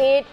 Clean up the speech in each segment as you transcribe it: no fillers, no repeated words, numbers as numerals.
8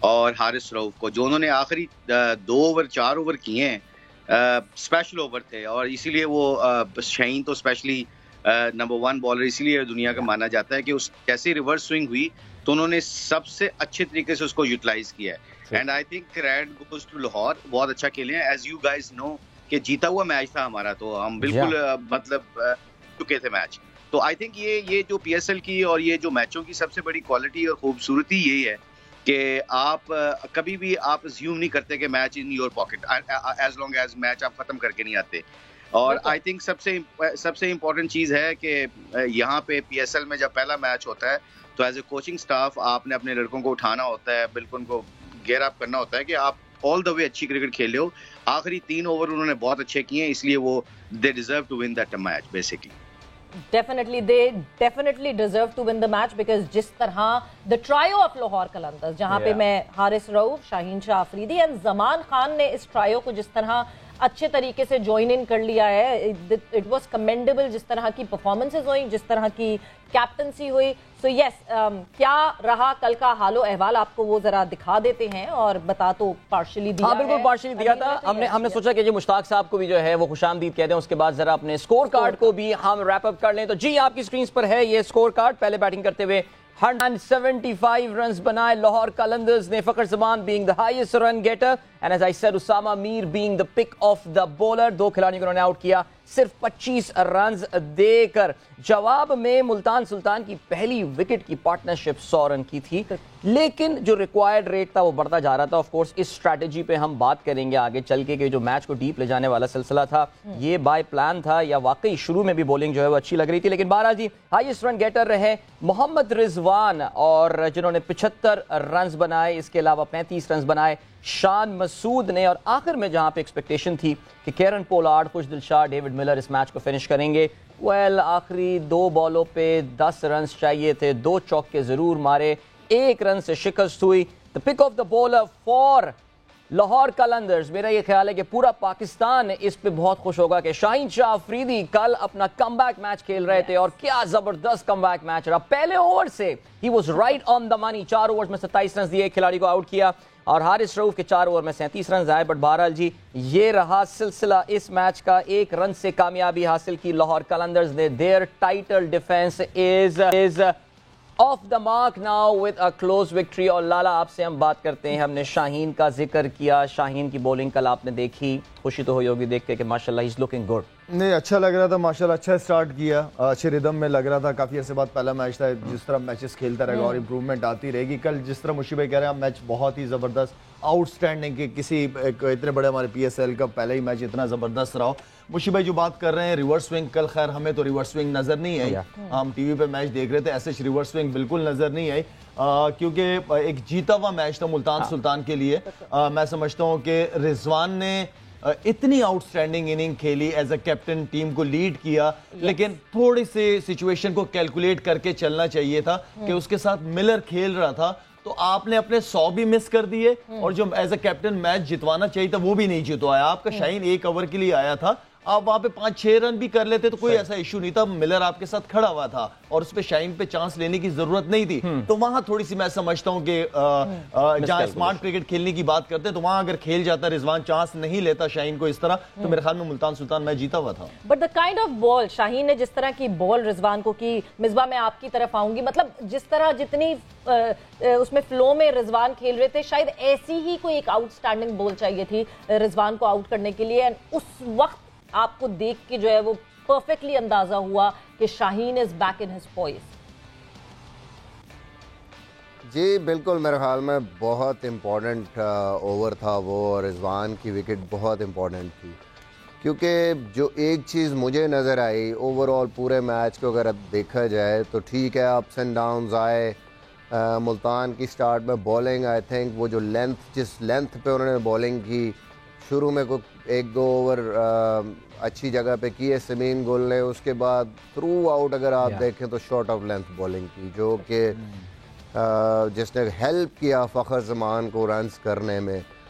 اور حارث رؤف کو, جو انہوں نے آخری 2 اوور 4 اوور کیے ہیں, اسپیشل اوور تھے, اور اسی لیے وہ شاہین تو اسپیشلی نمبر 1 بالر اسی لیے دنیا کا مانا جاتا ہے کہ اس جیسے ریورس سوئنگ ہوئی تو انہوں نے سب سے اچھے طریقے سے اس کو یوٹیلائز کیا ہے. And I think credit goes to Lahore, بہت اچھا کھیلے ہیں. ایز یو گائز نو کہ جیتا ہوا میچ تھا ہمارا, تو ہم بالکل مطلب چکے تھے میچ. تو آئی تھنک یہ جو پی ایس ایل کی اور یہ جو میچوں کی سب سے بڑی کوالٹی اور خوبصورتی یہی ہے کہ آپ کبھی بھی آپ زیوم نہیں کرتے کہ match in your pocket, as long as match آپ ختم کر کے نہیں آتے. اور آئی تھنک سب سے امپورٹنٹ چیز ہے کہ یہاں پہ پی ایس ایل میں جب پہلا میچ ہوتا ہے تو ایز اے کوچنگ اسٹاف آپ نے اپنے لڑکوں کو اٹھانا ہوتا ہے, بالکل ان کو گیئر اپ کرنا ہوتا ہے کہ آپ آل دا وے اچھی کرکٹ کھیلے ہو. آخری 3 اوور انہوں نے بہت اچھے کیے ہیں, اس لیے وہ they deserve to win that match basically. Definitely, they definitely deserve to win the match because جس طرح the trio of Lahore Qalandars, جہاں پہ میں حارث رؤف, شاہین شاہ آفریدی اینڈ زمان خان نے اس ٹرائیو کو جس طرح اچھے طریقے سے جوائن ان کر لیا ہے, اٹ واز کمینڈیبل جس طرح کی پرفارمنسز ہوئی, جس طرح کی کیپٹنسی ہوئی. سو یس, کیا رہا کل کا حال و احوال آپ کو وہ ذرا دکھا دیتے ہیں, اور بتا تو پارشلی دیا. ہاں بالکل پارشلی دیا تھا ہم نے سوچا کہ جی مشتاق صاحب کو بھی جو ہے وہ خوش آمدید کہہ دیں, اس کے بعد ذرا اپنے اسکور کارڈ کو بھی ہم ریپ اپ کر لیں. تو جی آپ کی اسکرینز پر ہے یہ اسکور کارڈ. پہلے بیٹنگ کرتے ہوئے 175 رنز بنائے لاہور قلندرز نے, فخر زمان being the highest run getter and as I said Usama Mir being the pick of the bowler. 2 کھلاڑیوں کو انہوں نے آؤٹ کیا صرف 25 رنز دے کر. جواب میں ملتان سلطان کی پہلی وکٹ کی پارٹنرشپ 100 رن کی تھی, لیکن جو ریکوائرڈ ریٹ تھا وہ بڑھتا جا رہا تھا. آف کورس اس اسٹریٹجی پہ ہم بات کریں گے آگے چل کے کہ جو میچ کو ڈیپ لے جانے والا سلسلہ تھا یہ بائی پلان تھا یا واقعی شروع میں بھی بولنگ جو ہے وہ اچھی لگ رہی تھی. لیکن بہرحال جی ہائیسٹ رن گیٹر رہے محمد رضوان, اور جنہوں نے 75 رنز بنائے, اس کے علاوہ 35 رنز بنائے شان مسعود نے. اور آخر میں جہاں پہ ایکسپیکٹیشن تھی کہ کیرن پولارڈ, خوش دل شاہ, ڈیوڈ ملر اس میچ کو فنش کریں گے, آخری 2 بالوں پہ 10 رنز چاہیے تھے, 2 چوکے ضرور مارے, 1 رن سے شکست ہوئی. the pick of the bowler for Lahore Qalandars. میرا یہ خیال ہے کہ پورا پاکستان اس پہ بہت خوش ہوگا کہ شاہین شاہ آفریدی کل اپنا کم بیک میچ کھیل رہے تھے, اور کیا زبردست کم بیک میچ رہا. پہلے اوور سے he was right on the money. 4 overs میں 27 رنز دیے, ایک کھلاڑی کو آؤٹ کیا, اور حارث رؤف کے 4 اوور میں 37 رنز آئے. بٹ بہرحال جی یہ رہا سلسلہ اس میچ کا. 1 رن سے کامیابی حاصل کی لاہور قلندرز نے. Their title defence is off the mark now with a close victory. اور لالا آپ سے ہم بات کرتے ہیں, ہم نے شاہین کا ذکر کیا, شاہین کی بولنگ کل آپ نے دیکھی, خوشی تو ہوئی ہوگی دیکھ کے کہ ماشاءاللہ he's looking good. نہیں اچھا لگ رہا تھا ماشاءاللہ, اچھا سٹارٹ کیا, اچھے ردم میں لگ رہا تھا. کافی عرصے بعد پہلا میچ تھا, جس طرح میچز کھیلتا رہے گا اور امپروومنٹ آتی رہے گی. کل جس طرح مشی بھائی کہہ رہے ہیں میچ بہت ہی زبردست, آؤٹ اسٹینڈنگ, کہ کسی اتنے بڑے ہمارے پی ایس ایل کا پہلا ہی میچ اتنا زبردست رہا ہو. مشی بھائی جو بات کر رہے ہیں ریورس سوئنگ, کل خیر ہمیں تو ریورس سوئنگ نظر نہیں آئی, ہم ٹی وی پہ میچ دیکھ رہے تھے, ایسے ریورس سوئنگ بالکل نظر نہیں آئی, کیونکہ ایک جیتا ہوا میچ تھا ملتان سلطان کے لیے. میں سمجھتا ہوں کہ رضوان نے اتنی آؤٹ سٹینڈنگ اننگ کھیلی, ایز اے کیپٹن ٹیم کو لیڈ کیا, لیکن تھوڑی سی سچویشن کو کیلکولیٹ کر کے چلنا چاہیے تھا کہ اس کے ساتھ ملر کھیل رہا تھا, تو آپ نے اپنے 100 بھی مس کر دیے, اور جو ایز اے کیپٹن میچ جتوانا چاہیے تھا وہ بھی نہیں جتوایا. آپ کا شاہین 1 اوور کے لیے آیا تھا, آپ وہاں پہ 5-6 رن بھی کر لیتے تو کوئی ایسا ایشو نہیں تھا. ملر آپ کے ساتھ کھڑا ہوا تھا اور اس پہ شاہین پہ چانس لینے کی ضرورت نہیں تھی. تو وہاں تھوڑی سی میں سمجھتا ہوں کہ جہاں اسمارٹ کرکٹ کھیلنے کی بات کرتے ہیں تو وہاں اگر کھیل جاتا رضوان, چانس نہیں لیتا شاہین کو اس طرح, تو میرے خیال میں ملتان سلطان میچ جیتا ہوا تھا. But the kind of ball شاہین نے جس طرح کی بال رضوان کو کی, مصباح میں آپ کی طرف آؤں گی, مطلب جس طرح جتنی اس میں فلو میں رضوان کھیل رہے تھے, شاید ایسی ہی کوئی ایک آؤٹ سٹینڈنگ بال چاہیے تھی رضوان کو آؤٹ کرنے کے لیے. اینڈ اس وقت آپ کو دیکھ کے جو ہے وہ پرفیکٹلی اندازہ ہوا کہ شاہین از بیک ان ہز پوائز. جی بالکل, میرے خیال میں بہت امپورٹنٹ اوور تھا وہ, اور رضوان کی وکٹ بہت امپورٹنٹ تھی, کیونکہ جو ایک چیز مجھے نظر آئی اوور آل پورے میچ کو اگر دیکھا جائے تو ٹھیک ہے اپس اینڈ ڈاؤنز آئے. ملتان کی سٹارٹ میں بولنگ, آئی تھنک وہ جو جس لینتھ پہ انہوں نے بولنگ کی, شروع میں کوئی 1-2 اوور اچھی جگہ پہ کیے سمین گل نے, اس کے بعد تھرو آؤٹ اگر آپ دیکھیں تو شارٹ آف لینتھ بولنگ کی, جو کہ جس نے ہیلپ کیا فخر زمان کو رنز کرنے میں.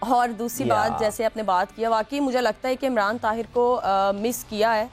اور دوسری بات جیسے آپ نے بات کیا واقعی مجھے لگتا ہے کہ عمران طاہر کو مس کیا ہے.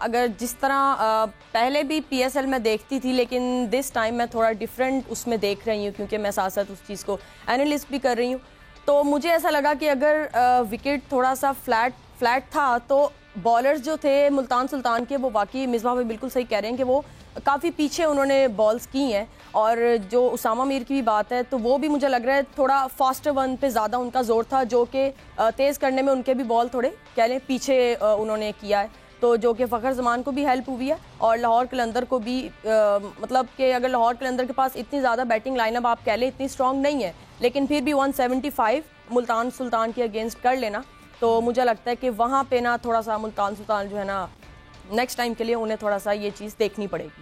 اگر جس طرح پہلے بھی پی ایس ایل میں دیکھتی تھی لیکن دس ٹائم میں تھوڑا ڈیفرنٹ اس میں دیکھ رہی ہوں کیونکہ میں ساتھ ساتھ اس چیز کو اینالسٹ بھی کر رہی ہوں. تو مجھے ایسا لگا کہ اگر وکٹ تھوڑا سا فلیٹ تھا تو بالرز جو تھے ملتان سلطان کے وہ واقعی مصباح بھائی بالکل صحیح کہہ رہے ہیں کہ وہ کافی پیچھے انہوں نے بالز کی ہیں. اور جو اسامہ میر کی بھی بات ہے تو وہ بھی مجھے لگ رہا ہے تھوڑا فاسٹر ون پہ زیادہ ان کا زور تھا جو کہ تیز کرنے میں ان کے بھی بال تھوڑے کہہ لیں پیچھے انہوں نے کیا ہے. تو جو کہ فخر زمان کو بھی ہیلپ ہوئی ہے اور لاہور قلندر کو بھی مطلب کہ اگر لاہور قلندر کے پاس اتنی زیادہ بیٹنگ لائن اپ آپ کہہ لیں اتنی اسٹرانگ نہیں ہے لیکن پھر بھی 175 ملتان سلطان کے اگینسٹ کر لینا تو مجھے لگتا ہے کہ وہاں پہ نا تھوڑا سا ملتان سلطان جو ہے نا نیکسٹ ٹائم کے لیے انہیں تھوڑا سا یہ چیز دیکھنی پڑے گی.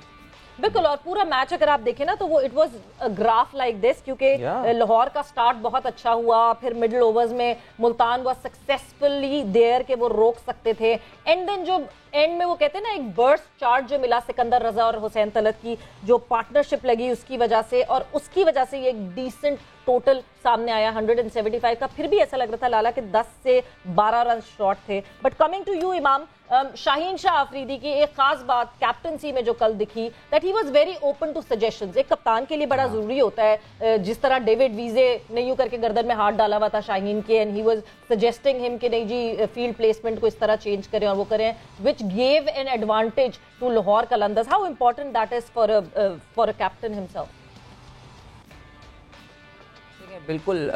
بالکل. اور پورا میچ اگر آپ دیکھیں نا تو وہ it was graph like this کیونکہ لاہور کا سٹارٹ بہت اچھا ہوا پھر مڈل اوورز میں ملتان واز سکسیسفلی دیئر کہ وہ روک سکتے تھے. اینڈ دین جو اینڈ میں وہ کہتے ہیں نا ایک برسٹ چارٹ جو ملا سکندر رضا اور حسین طلعت کی جو پارٹنرشپ لگی اس کی وجہ سے اور اس کی وجہ سے یہ ایک ڈیسنٹ ٹوٹل سامنے آیا 175 کا. پھر بھی ایسا لگ رہا تھا لالا کہ 10 سے 12 رن شارٹ تھے. بٹ کمنگ ٹو یو امام, شاہین شاہ آفریدی کی ایک خاص بات کیپٹنسی میں جو کل دکھی that he was very open to suggestions. ایک کپتان کے لیے بڑا ضروری ہوتا ہے جس طرح ڈیوڈ ویزے نے یوں کر کے گردن میں ہاتھ ڈالا ہوا تھا شاہین کے اینڈ ہی واز سجیسٹنگ ہم کہ نہیں جی فیلڈ پلیسمنٹ کو اس طرح چینج کریں اور وہ کریں which gave an advantage to Lahore Qalandars. How important that is for a captain himself? بالکل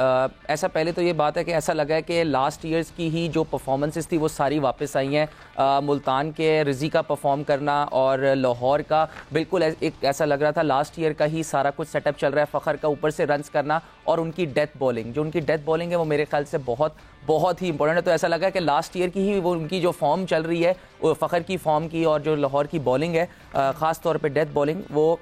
ایسا پہلے تو یہ بات ہے کہ ایسا لگا ہے کہ لاسٹ ایئرز کی ہی جو پرفارمنسز تھی وہ ساری واپس آئی ہیں. ملتان کے رضی کا پرفارم کرنا اور لاہور کا بالکل ایک ایسا لگ رہا تھا لاسٹ ایئر کا ہی سارا کچھ سیٹ اپ چل رہا ہے. فخر کا اوپر سے رنز کرنا اور ان کی ڈیتھ بالنگ جو ان کی ڈیتھ بالنگ ہے وہ میرے خیال سے بہت ہی امپورٹنٹ ہے. تو ایسا لگا کہ لاسٹ ایئر کی ہی وہ ان کی جو فارم چل رہی ہے فخر کی فارم کی اور جو لاہور کی بالنگ ہے خاص طور پہ ڈیتھ بالنگ وہ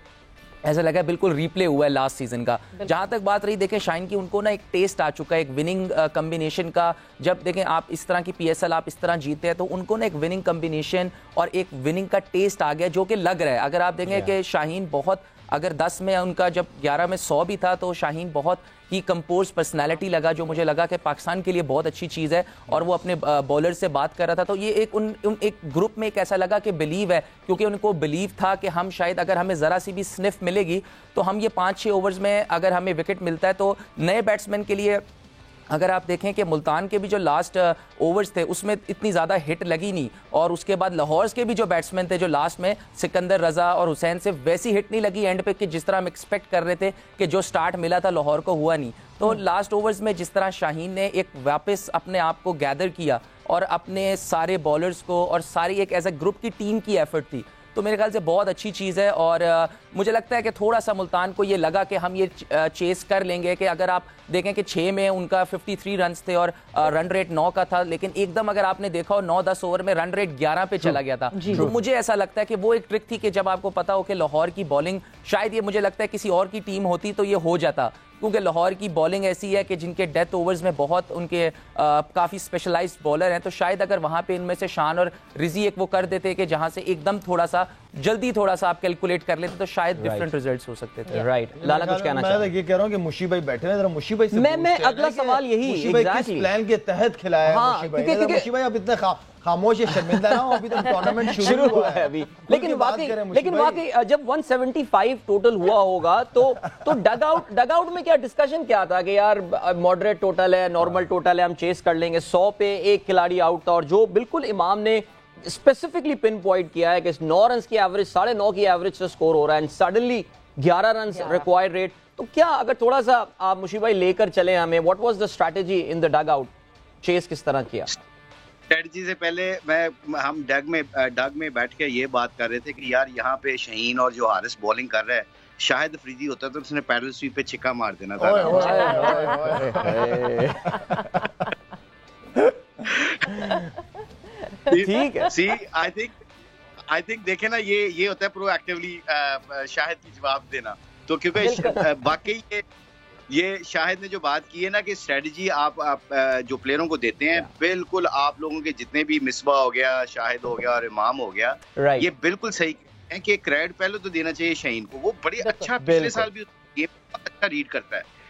ایسا لگا ہے بالکل ریپلے ہوا ہے لاسٹ سیزن کا. جہاں تک بات رہی دیکھیں شائن کی ان کو نا ایک ٹیسٹ آ چکا ہے ایک وننگ کمبینیشن کا. جب دیکھیں آپ اس طرح کی پی ایس ایل آپ اس طرح جیتے ہیں تو ان کو نا ایک وننگ کمبینیشن اور ایک وننگ کا ٹیسٹ آ گیا جو کہ لگ رہا ہے. اگر آپ دیکھیں کہ شاہین بہت اگر 10 میں ان کا جب 11 میں 100 بھی تھا تو شاہین بہت ہی کمپوز پرسنالٹی لگا جو مجھے لگا کہ پاکستان کے لیے بہت اچھی چیز ہے. اور وہ اپنے بولر سے بات کر رہا تھا تو یہ ایک ایک گروپ میں ایک ایسا لگا کہ بلیو ہے کیونکہ ان کو بلیو تھا کہ ہم شاید اگر ہمیں ذرا سی بھی سنف ملے گی تو ہم یہ 5-6 اوورز میں اگر ہمیں وکٹ ملتا ہے تو نئے بیٹسمین کے لیے اگر آپ دیکھیں کہ ملتان کے بھی جو لاسٹ اوورز تھے اس میں اتنی زیادہ ہٹ لگی نہیں اور اس کے بعد لاہور کے بھی جو بیٹسمین تھے جو لاسٹ میں سکندر رضا اور حسین سے ویسی ہٹ نہیں لگی اینڈ پہ کہ جس طرح ہم ایکسپیکٹ کر رہے تھے کہ جو سٹارٹ ملا تھا لاہور کو ہوا نہیں. تو لاسٹ اوورز میں جس طرح شاہین نے ایک واپس اپنے آپ کو گیدر کیا اور اپنے سارے بالرز کو اور ساری ایک ایز اے گروپ کی ٹیم کی ایفرٹ تھی تو میرے خیال سے بہت اچھی چیز ہے. اور مجھے لگتا ہے کہ تھوڑا سا ملتان کو یہ لگا کہ ہم یہ چیز کر لیں گے کہ اگر آپ دیکھیں کہ 6 میں ان کا 53 رنز تھے اور رن ریٹ 9 کا تھا لیکن ایک دم اگر آپ نے دیکھا ہو 9-10 اوور میں رن ریٹ 11 پہ چلا گیا تھا. تو مجھے ایسا لگتا ہے کہ وہ ایک ٹرک تھی کہ جب آپ کو پتا ہو کہ لاہور کی بالنگ شاید یہ مجھے لگتا ہے کسی اور کی ٹیم ہوتی تو یہ ہو جاتا کیونکہ لاہور کی بالنگ ایسی ہے کہ جن کے ڈیتھ اوورز میں بہت ان کے کافی اسپیشلائزڈ بالر ہیں تو شاید اگر وہاں پہ ان میں سے شان اور رضی ایک وہ کر دیتے کہ جہاں سے ایک دم تھوڑا سا جلدی تھوڑا سا آپ کیلکولیٹ کر لیتے تو شاید ڈفرنٹ ریزلٹس ہو سکتے تھے. رائٹ لالا کچھ کہنا چاہتا میں یہ کہہ رہا ہوں کہ مشی بھائی بیٹھے ہیں ذرا مشی بھائی سے میں اگلا سوال یہی مشی بھائی کس پلان کے تحت کھلایا ہے مشی بھائی نے مشی بھائی اب اتنے خاموش ہے شرمندہ نہ ہو ابھی تو ٹورنامنٹ شروع ہوا ہے ابھی لیکن واقعی جب 175 ٹوٹل ہوا ہوگا تو ڈگ آؤٹ میں کیا ڈسکشن کیا تھا کہ یار ماڈریٹ ٹوٹل ہے نارمل ٹوٹل ہے ہم چیز کر لیں گے 100 پہ ایک کھلاڑی آؤٹ تھا اور جو بالکل امام نے اسپیسیفکلی پن پوائنٹ کیا ہے کہ 9 رنز کی ایوریج 9.5 کی ایوریج سے سکور ہو رہا ہے and suddenly 11 runs required rate. تو کیا اگر تھوڑا سا آپ مشی بھائی لے کر چلیں ہمیں what was the strategy in the dugout چیز کس طرح کیا؟ اسٹریٹجی سے پہلے ہم ڈگ میں بیٹھ کے یہ بات کر رہے تھے کہ یار یہاں پہ شہین اور جو حارث بالنگ کر رہا ہے شاہد افریدی ہوتا تو اس نے پیڈل سویپ پہ چھکا مار دینا تھا. ٹھیک ہے سی آئی تھنک دیکھیں نا یہ ہوتا ہے پرو ایکٹیولی شاہد کی جواب دینا. تو کیونکہ باقی یہ شاہد نے جو بات کی ہے نا کہ اسٹریٹجی آپ جو پلیئروں کو دیتے ہیں بالکل آپ لوگوں کے جتنے بھی مصباح ہو گیا شاہد ہو گیا اور امام ہو گیا یہ بالکل صحیح ہے کہ کریڈٹ پہلے تو دینا چاہیے شہین کو. وہ بڑی اچھا پچھلے سال بھی یہ بہت اچھا ریڈ کرتا ہے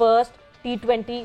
first T20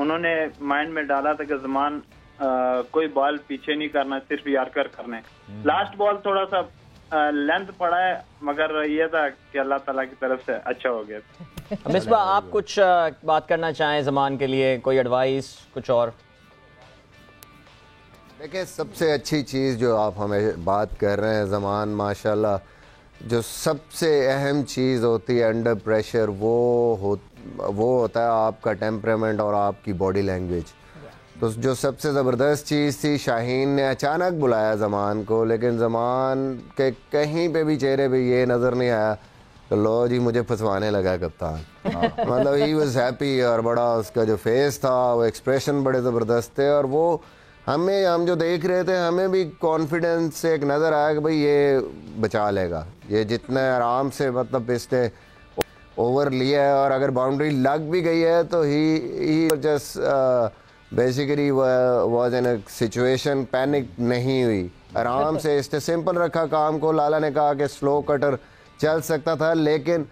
انہوں نے مائنڈ میں ڈالا تھا کہ زمان کوئی بال پیچھے نہیں کرنا, صرف یارکر کرنے. لاسٹ بال تھوڑا سا لینتھ پڑا ہے, مگر یہ تھا کہ اللہ تعالیٰ کی طرف سے اچھا ہو گیا. مصباح آپ کچھ بات کرنا چاہیں زمان کے لیے, کوئی ایڈوائس کچھ اور؟ دیکھیں سب سے اچھی چیز جو آپ ہمیں بات کر رہے ہیں زمان, ماشاءاللہ جو سب سے اہم چیز ہوتی ہے انڈر پریشر وہ ہوتا ہے آپ کا ٹیمپرامنٹ اور آپ کی باڈی لینگویج. تو جو سب سے زبردست چیز تھی, شاہین نے اچانک بلایا زمان کو, لیکن زمان کے کہیں پہ بھی چہرے پہ یہ نظر نہیں آیا کہ لو جی مجھے پھنسوانے لگا کپتان. مطلب ہی واز ہیپی, اور بڑا اس کا جو فیس تھا وہ ایکسپریشن بڑے زبردست تھے, اور وہ ہم جو دیکھ رہے تھے ہمیں بھی کانفیڈنس سے ایک نظر آیا کہ بھئی یہ بچا لے گا, یہ جتنے آرام سے مطلب اس نے اوور لیا ہے, اور اگر باؤنڈری لگ بھی گئی ہے تو he just basically was in a situation, panic نہیں ہوئی, آرام سے اس نے سمپل رکھا کام کو. لالا نے کہا کہ سلو کٹر چل سکتا تھا, لیکن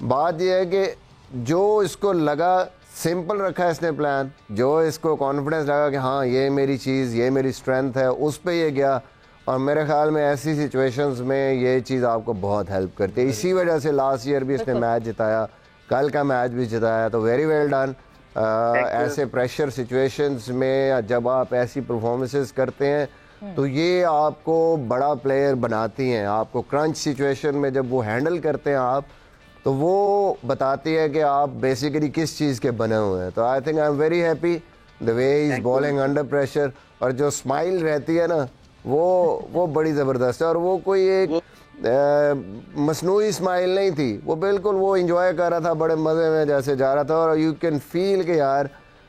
بات یہ ہے کہ جو اس کو لگا سمپل رکھا اس نے پلان, جو اس کو کانفیڈنس لگا کہ ہاں یہ میری چیز, یہ میری اسٹرینتھ ہے, اس پہ یہ گیا. اور میرے خیال میں ایسی سچویشنز میں یہ چیز آپ کو بہت ہیلپ کرتی ہے. اسی وجہ سے لاسٹ ایئر بھی اس نے میچ جتایا, کل کا میچ بھی جتایا, تو ویری ویل ڈن. ایسے پریشر سچویشنز میں جب آپ ایسی پرفارمنسز کرتے ہیں تو یہ آپ کو بڑا پلیئر بناتی ہیں. آپ کو کرنچ سچویشن میں جب وہ ہینڈل کرتے ہیں آپ, تو وہ بتاتی ہے کہ آپ بیسیکلی کس چیز کے بنے ہوئے ہیں. تو I think I am very happy the way he is bowling under pressure, اور جو اسمائل رہتی ہے نا وہ بڑی زبردست ہے, اور وہ کوئی ایک مصنوعی اسمائل نہیں تھی, وہ بالکل وہ انجوائے کر رہا تھا بڑے مزے میں جیسے جا رہا تھا, اور یو کین فیل کہ یار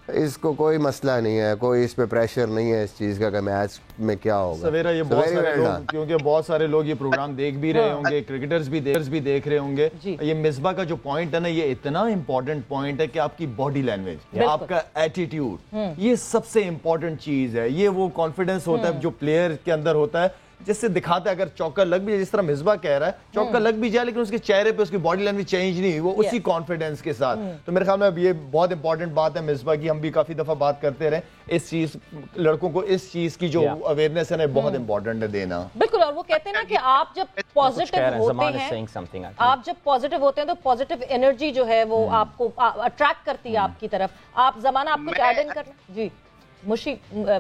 اس کو کوئی مسئلہ نہیں ہے, کوئی اس پہ پریشر نہیں ہے اس چیز کا کہ میچ میں کیا ہوگا. سویرا یہ بہت سارے لوگ, کیونکہ بہت سارے لوگ یہ پروگرام دیکھ بھی رہے ہوں گے, کرکٹرز بھی دیکھ رہے ہوں گے, یہ مصباح کا جو پوائنٹ ہے نا, یہ اتنا امپورٹنٹ پوائنٹ ہے کہ آپ کی باڈی لینگویج, آپ کا ایٹیٹیوڈ, یہ سب سے امپورٹنٹ چیز ہے. یہ وہ کانفیڈنس ہوتا ہے جو پلیئر کے اندر ہوتا ہے, جس سے دکھاتا ہے اگر چوکا لگ بھی جائے, جس طرح مصباح کہہ رہا ہے چوکا لگ بھی جائے لیکن اس کے چہرے پہ اس کی باڈی لینگویج چینج نہیں ہوئی, وہ اسی کانفیڈنس کے ساتھ. تو میرے خیال میں یہ بہت امپورٹنٹ بات ہے مصباح کی, ہم بھی کافی دفعہ بات کرتے رہے اس چیز, لڑکوں کو اس چیز کی جو اویئرنیس ہے نا بہت امپورٹنٹ ہے دینا. بالکل, اور وہ کہتے ہیں نا کہ آپ جب پازیٹیو ہوتے ہیں, آپ جب پازیٹیو ہوتے ہیں تو پازیٹیو انرجی جو ہے وہ آپ کو اٹریکٹ کرتی ہے آپ کی طرف. آپ زمانہ آپ کچھ ایڈ ان کرنا. جی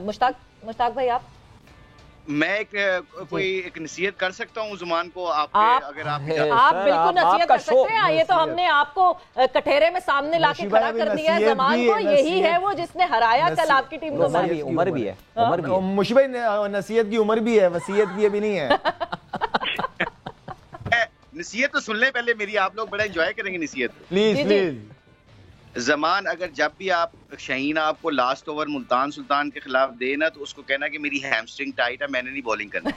مشتاق بھائی, آپ میں کوئی ایک نصیحت کر سکتا ہوں زمان کو, اگر آپ بالکل نصیحت کر سکتے ہیں. یہ تو ہم نے آپ کو کٹہرے میں سامنے لا کے کھڑا کر دیا ہے زمان کو, یہی ہے وہ جس نے ہرایا کل آپ کی ٹیم کو. عمر بھی ہے, مشی بھائی نصیحت کی عمر بھی ہے, وصیت کی ابھی نہیں ہے. نصیحت تو سن لیں پہلے میری, آپ لوگ بڑا انجوائے کریں گے نصیحت. پلیز زمان, اگر جب بھی آپ شاہین آپ کو لاسٹ اوور ملتان سلطان کے خلاف دے نا, تو اس کو کہنا کہ میری ہیمسٹرنگ ٹائٹ ہے, میں نے نہیں بولنگ کرنا.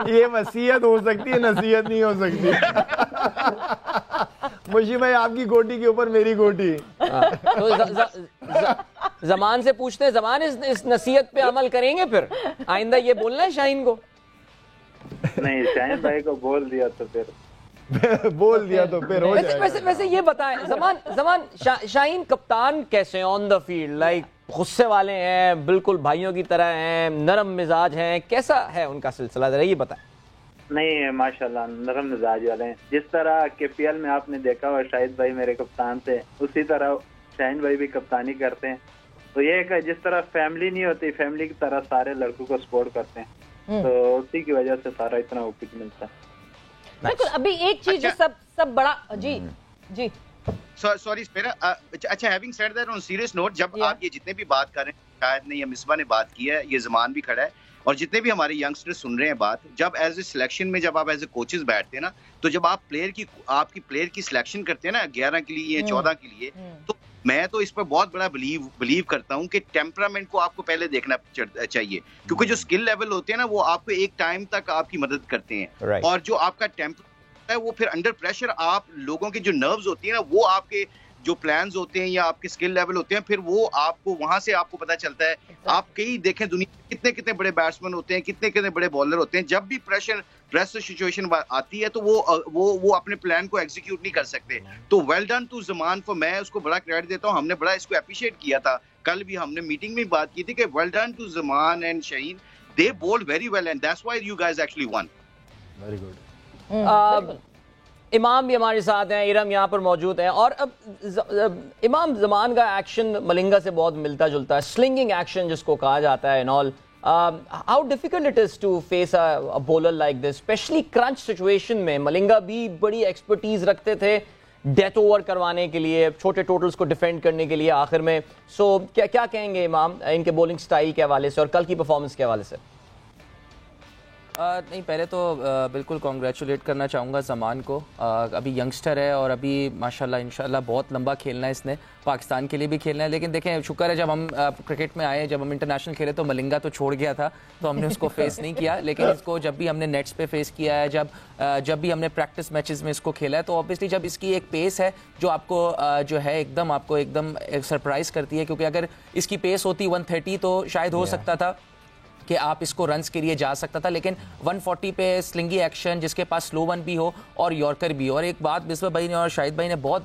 یہ وصیت ہو سکتی ہے, نصیحت نہیں ہو سکتی. مشی بھائی آپ کی گوٹی کے اوپر میری گوٹی. زمان سے پوچھتے ہیں, زمان اس نصیحت پہ عمل کریں گے پھر آئندہ؟ یہ بولنا ہے شاہین کو. نہیں, شاہین بھائی کو بول دیا تو پھر ہو جائے. ویسے یہ بتائیں زمان, شاہین کپتان کیسے آن دا فیلڈ؟ لائک غصے والے ہیں, بالکل بھائیوں کی طرح ہیں, نرم مزاج ہیں, کیسا ہے ان کا سلسلہ, ذرا یہ بتائیں. نہیں ماشاءاللہ نرم مزاج والے ہیں. جس طرح کے پی ایل میں آپ نے دیکھا ہوا شاہد بھائی میرے کپتان تھے, اسی طرح شاہین بھائی بھی کپتانی کرتے ہیں. تو یہ کہ جس طرح فیملی نہیں ہوتی, فیملی کی طرح سارے لڑکوں کو سپورٹ کرتے ہیں, تو اسی کی وجہ سے سارا اتنا وہ کچھ ملتا ہے. بالکل. ابھی ایک چیز جو سب بڑا جی سوری اچھا, having said that on serious note, جب آپ یہ جتنے بھی بات کر رہے ہیں, شاید نے یا مصباح نے بات کی ہے, یہ زمان بھی کھڑا ہے, اور جتنے بھی ہمارے ینگسٹر سن رہے ہیں بات, جب ایز اے سلیکشن میں جب آپ ایز اے کوچز بیٹھتے ہیں نا, تو جب آپ آپ کی پلیئر کی سلیکشن کرتے ہیں نا 11 کے لیے یا 14 کے لیے, تو میں تو اس پر بہت بڑا بلیو کرتا ہوں کہ ٹیمپرامنٹ کو آپ کو پہلے دیکھنا چاہیے, کیونکہ جو اسکل لیول ہوتے ہیں نا وہ آپ کو ایک ٹائم تک آپ کی مدد کرتے ہیں, اور جو آپ کا ٹیمپر ہے وہ پھر انڈر پریشر آپ لوگوں کے جو نروز ہوتی ہیں نا وہ آپ کے جو پلانز ہوتے ہیں یا آپ کے اسکل لیول ہوتے ہیں پھر وہ آپ کو وہاں سے آپ کو پتہ چلتا ہے. آپ کئی دیکھیں دنیا میں کتنے بڑے بیٹسمین ہوتے ہیں, کتنے بڑے بالر ہوتے ہیں, جب بھی پریشر سچویشن آتی ہے تو وہ اپنے پلان کو ایگزیکیوٹ نہیں کر سکتے. تو well done to Zaman, four میں اس کو بڑا کریڈٹ دیتا ہوں, ہم نے بڑا اس کو اپریشیٹ کیا تھا. کل بھی ہم نے میٹنگ میں بات کی تھی کہ well done to Zaman and Shaheen, they bowled very well and that's why you guys actually won. Very good. Imam بھی ہمارے ساتھ ہیں, ارم یہاں پر موجود ہیں, اور اب امام زمان کا ایکشن ملنگا سے بہت ملتا جلتا ہے, سلنگنگ ایکشن جس کو کہا جاتا ہے, and all. How difficult it is to face a bowler like this, especially crunch situation میں. ملنگا بھی بڑی ایکسپرٹیز رکھتے تھے ڈیتھ اوور کروانے کے لیے, چھوٹے ٹوٹلز کو ڈیفینڈ کرنے کے لیے آخر میں. سو کیا کہیں گے امام ان کے بولنگ سٹائل کے حوالے سے اور کل کی پرفارمنس کے حوالے سے؟ نہیں, پہلے تو بالکل کانگریچولیٹ کرنا چاہوں گا زمان کو. ابھی ینگسٹر ہے اور ابھی ماشاءاللہ انشاءاللہ بہت لمبا کھیلنا ہے اس نے, پاکستان کے لیے بھی کھیلنا ہے. لیکن دیکھیں شکر ہے جب ہم کرکٹ میں آئے, جب ہم انٹرنیشنل کھیلے تو ملنگا تو چھوڑ گیا تھا تو ہم نے اس کو فیس نہیں کیا. لیکن اس کو جب بھی ہم نے نیٹس پہ فیس کیا ہے, جب بھی ہم نے پریکٹس میچز میں اس کو کھیلا ہے, تو آبویسلی جب اس کی ایک پیس ہے جو آپ کو جو ہے ایک دم سرپرائز کرتی ہے. کیونکہ اگر اس کی پیس ہوتی 130 تو شاید ہو سکتا تھا کہ آپ اس کو رنز کے لیے جا سکتا تھا. لیکن 140 پہ سلنگی ایکشن, جس کے پاس سلو ون بھی ہو اور یارکر بھی ہو. اور ایک بات مصباح بھائی نے اور شاہد بھائی نے بہت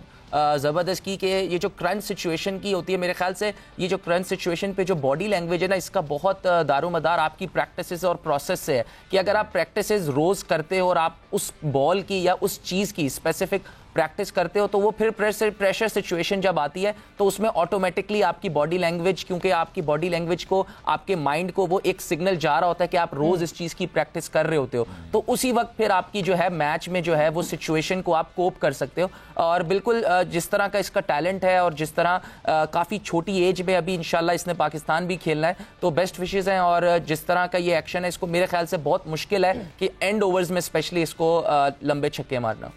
زبردست کی کہ یہ جو کرنٹ سچویشن کی ہوتی ہے, میرے خیال سے یہ جو کرنٹ سچویشن پہ جو باڈی لینگویج ہے نا, اس کا بہت دار و مدار آپ کی پریکٹسز اور پروسیس سے ہے. کہ اگر آپ پریکٹسز روز کرتے ہو اور آپ اس بال کی یا اس چیز کی اسپیسیفک پریکٹس کرتے ہو, تو وہ پھر پریشر سچویشن جب آتی ہے تو اس میں آٹومیٹکلی آپ کی باڈی لینگویج, کیونکہ آپ کی باڈی لینگویج کو, آپ کے مائنڈ کو وہ ایک سگنل جا رہا ہوتا ہے کہ آپ روز اس چیز کی پریکٹس کر رہے ہوتے ہو, تو اسی وقت پھر آپ کی جو ہے میچ میں جو ہے وہ سچویشن کو آپ کوپ کر سکتے ہو. اور بالکل جس طرح کا اس کا ٹیلنٹ ہے اور جس طرح کافی چھوٹی ایج میں ابھی انشاءاللہ اس نے پاکستان بھی کھیلنا ہے, تو بیسٹ وشز ہیں. اور جس طرح کا یہ ایکشن ہے, اس کو میرے خیال سے بہت مشکل ہے کہ اینڈ اوورز میں اسپیشلی اس کو لمبے چھکے مارنا.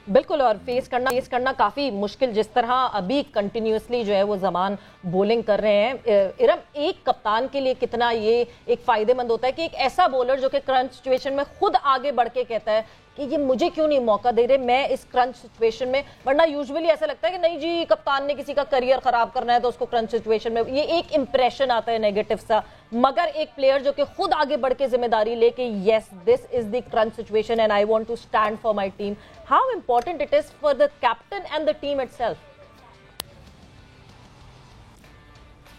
بالکل, اور فیس کرنا کافی مشکل, جس طرح ابھی کنٹینیوسلی جو ہے وہ زمان بولنگ کر رہے ہیں. ارم, ایک کپتان کے لیے کتنا یہ ایک فائدہ مند ہوتا ہے کہ ایک ایسا بولر جو کہ کرنٹ سچویشن میں خود آگے بڑھ کے کہتا ہے کہ یہ مجھے کیوں نہیں موقع دے رہے, میں اس کرنچ سچویشن میں, ورنہ یوزولی ایسا لگتا ہے کہ نہیں جی کپتان نے کسی کا کریئر خراب کرنا ہے تو اس کو کرنچ سچویشن میں, یہ ایک امپریشن آتا ہے نیگیٹو سا. مگر ایک پلیئر جو کہ خود آگے بڑھ کے ذمہ داری لے کے yes this is the crunch situation and I want to stand for my team, how important it is for the captain and the team itself.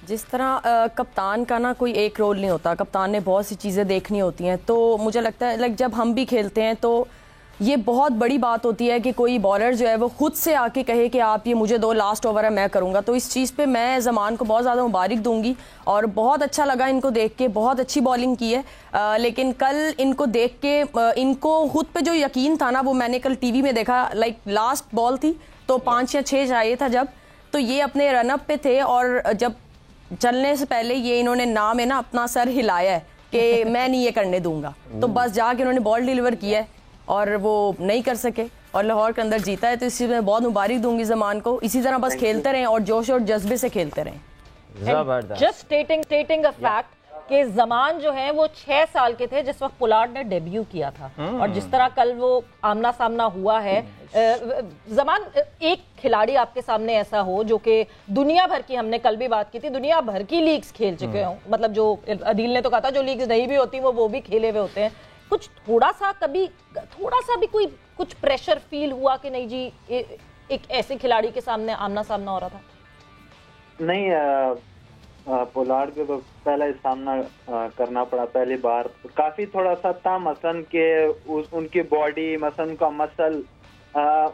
جس طرح کپتان کا نا کوئی ایک رول نہیں ہوتا, کپتان نے بہت سی چیزیں دیکھنی ہوتی ہیں. تو مجھے لگتا ہے جب ہم بھی کھیلتے ہیں تو یہ بہت بڑی بات ہوتی ہے کہ کوئی بالر جو ہے وہ خود سے آ کے کہے کہ آپ یہ مجھے دو, لاسٹ اوور ہے میں کروں گا. تو اس چیز پہ میں زمان کو بہت زیادہ مبارک دوں گی, اور بہت اچھا لگا ان کو دیکھ کے, بہت اچھی بالنگ کی ہے. لیکن کل ان کو دیکھ کے ان کو خود پہ جو یقین تھا نا, وہ میں نے کل ٹی وی میں دیکھا, لائک لاسٹ بال تھی تو 5 یا 6 چاہیے تھا جب, تو یہ اپنے رن اپ پہ تھے اور جب چلنے سے پہلے یہ انہوں نے نام ہے نا اپنا سر ہلایا ہے کہ میں نہیں یہ کرنے دوں گا, تو بس جا کے انہوں نے بال ڈیلیور کیا ہے اور وہ نہیں کر سکے اور لاہور کے اندر جیتا ہے. تو اس چیز میں بہت مبارک دوں گی زمان کو. اسی طرح بس کھیلتے رہیں اور جوش اور جذبے سے کھیلتے رہیں. جسٹ اسٹیٹنگ اے فیکٹ کہ زمان جو ہیں وہ 6 سال کے تھے جس وقت پولارڈ نے ڈیبیو کیا تھا, اور جس طرح کل وہ آمنا سامنا ہوا ہے. زمان, ایک کھلاڑی آپ کے سامنے ایسا ہو جو کہ دنیا بھر کی, ہم نے کل بھی بات کی تھی, دنیا بھر کی لیگز کھیل چکے ہوں, مطلب جو عدیل نے تو کہا تھا جو لیگز نہیں بھی ہوتی وہ بھی کھیلے ہوئے ہوتے ہیں. کچھ تھوڑا سا بھی کوئی کچھ پریشر فیل ہوا کہ نہیں جی ایک ایسے کھلاڑی کے سامنے آمنا سامنا ہو رہا تھا؟ نہیں, پولارڈ کو تو پہلا ہی سامنا کرنا پڑا پہلی بار. کافی تھوڑا سا تھا مثلاً کہ ان کی باڈی, مثلاً ان کا مسل,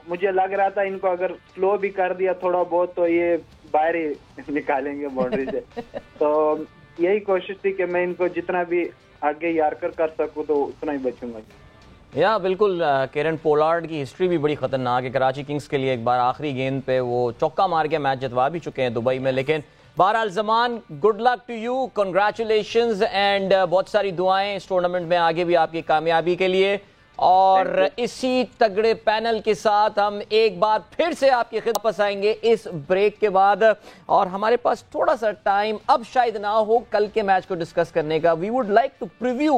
مجھے لگ رہا تھا ان کو اگر سلو بھی کر دیا تھوڑا بہت تو یہ باہر ہی نکالیں گے باؤنڈری سے. تو یہی کوشش تھی کہ میں ان کو جتنا بھی آگے یارکر کر سکوں تو اتنا ہی بچوں گا. یا بالکل, کیرن پولارڈ کی ہسٹری بھی بڑی خطرناک ہے. کراچی کنگز کے لیے ایک بار آخری گیند پہ وہ چوکا مار کے میچ جتوا بھی چکے ہیں دبئی میں. لیکن بہرحال Zaman, good luck to you, congratulations, and بہت ساری دعائیں اس ٹورنامنٹ میں آگے بھی آپ کی کامیابی کے لیے. اور اسی تگڑے پینل کے ساتھ ہم ایک بار پھر سے آپ کی خدمت واپس آئیں گے اس بریک کے بعد, اور ہمارے پاس تھوڑا سا ٹائم اب شاید نہ ہو کل کے میچ کو ڈسکس کرنے کا. We would like to preview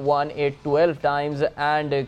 won it 12 times and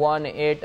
won it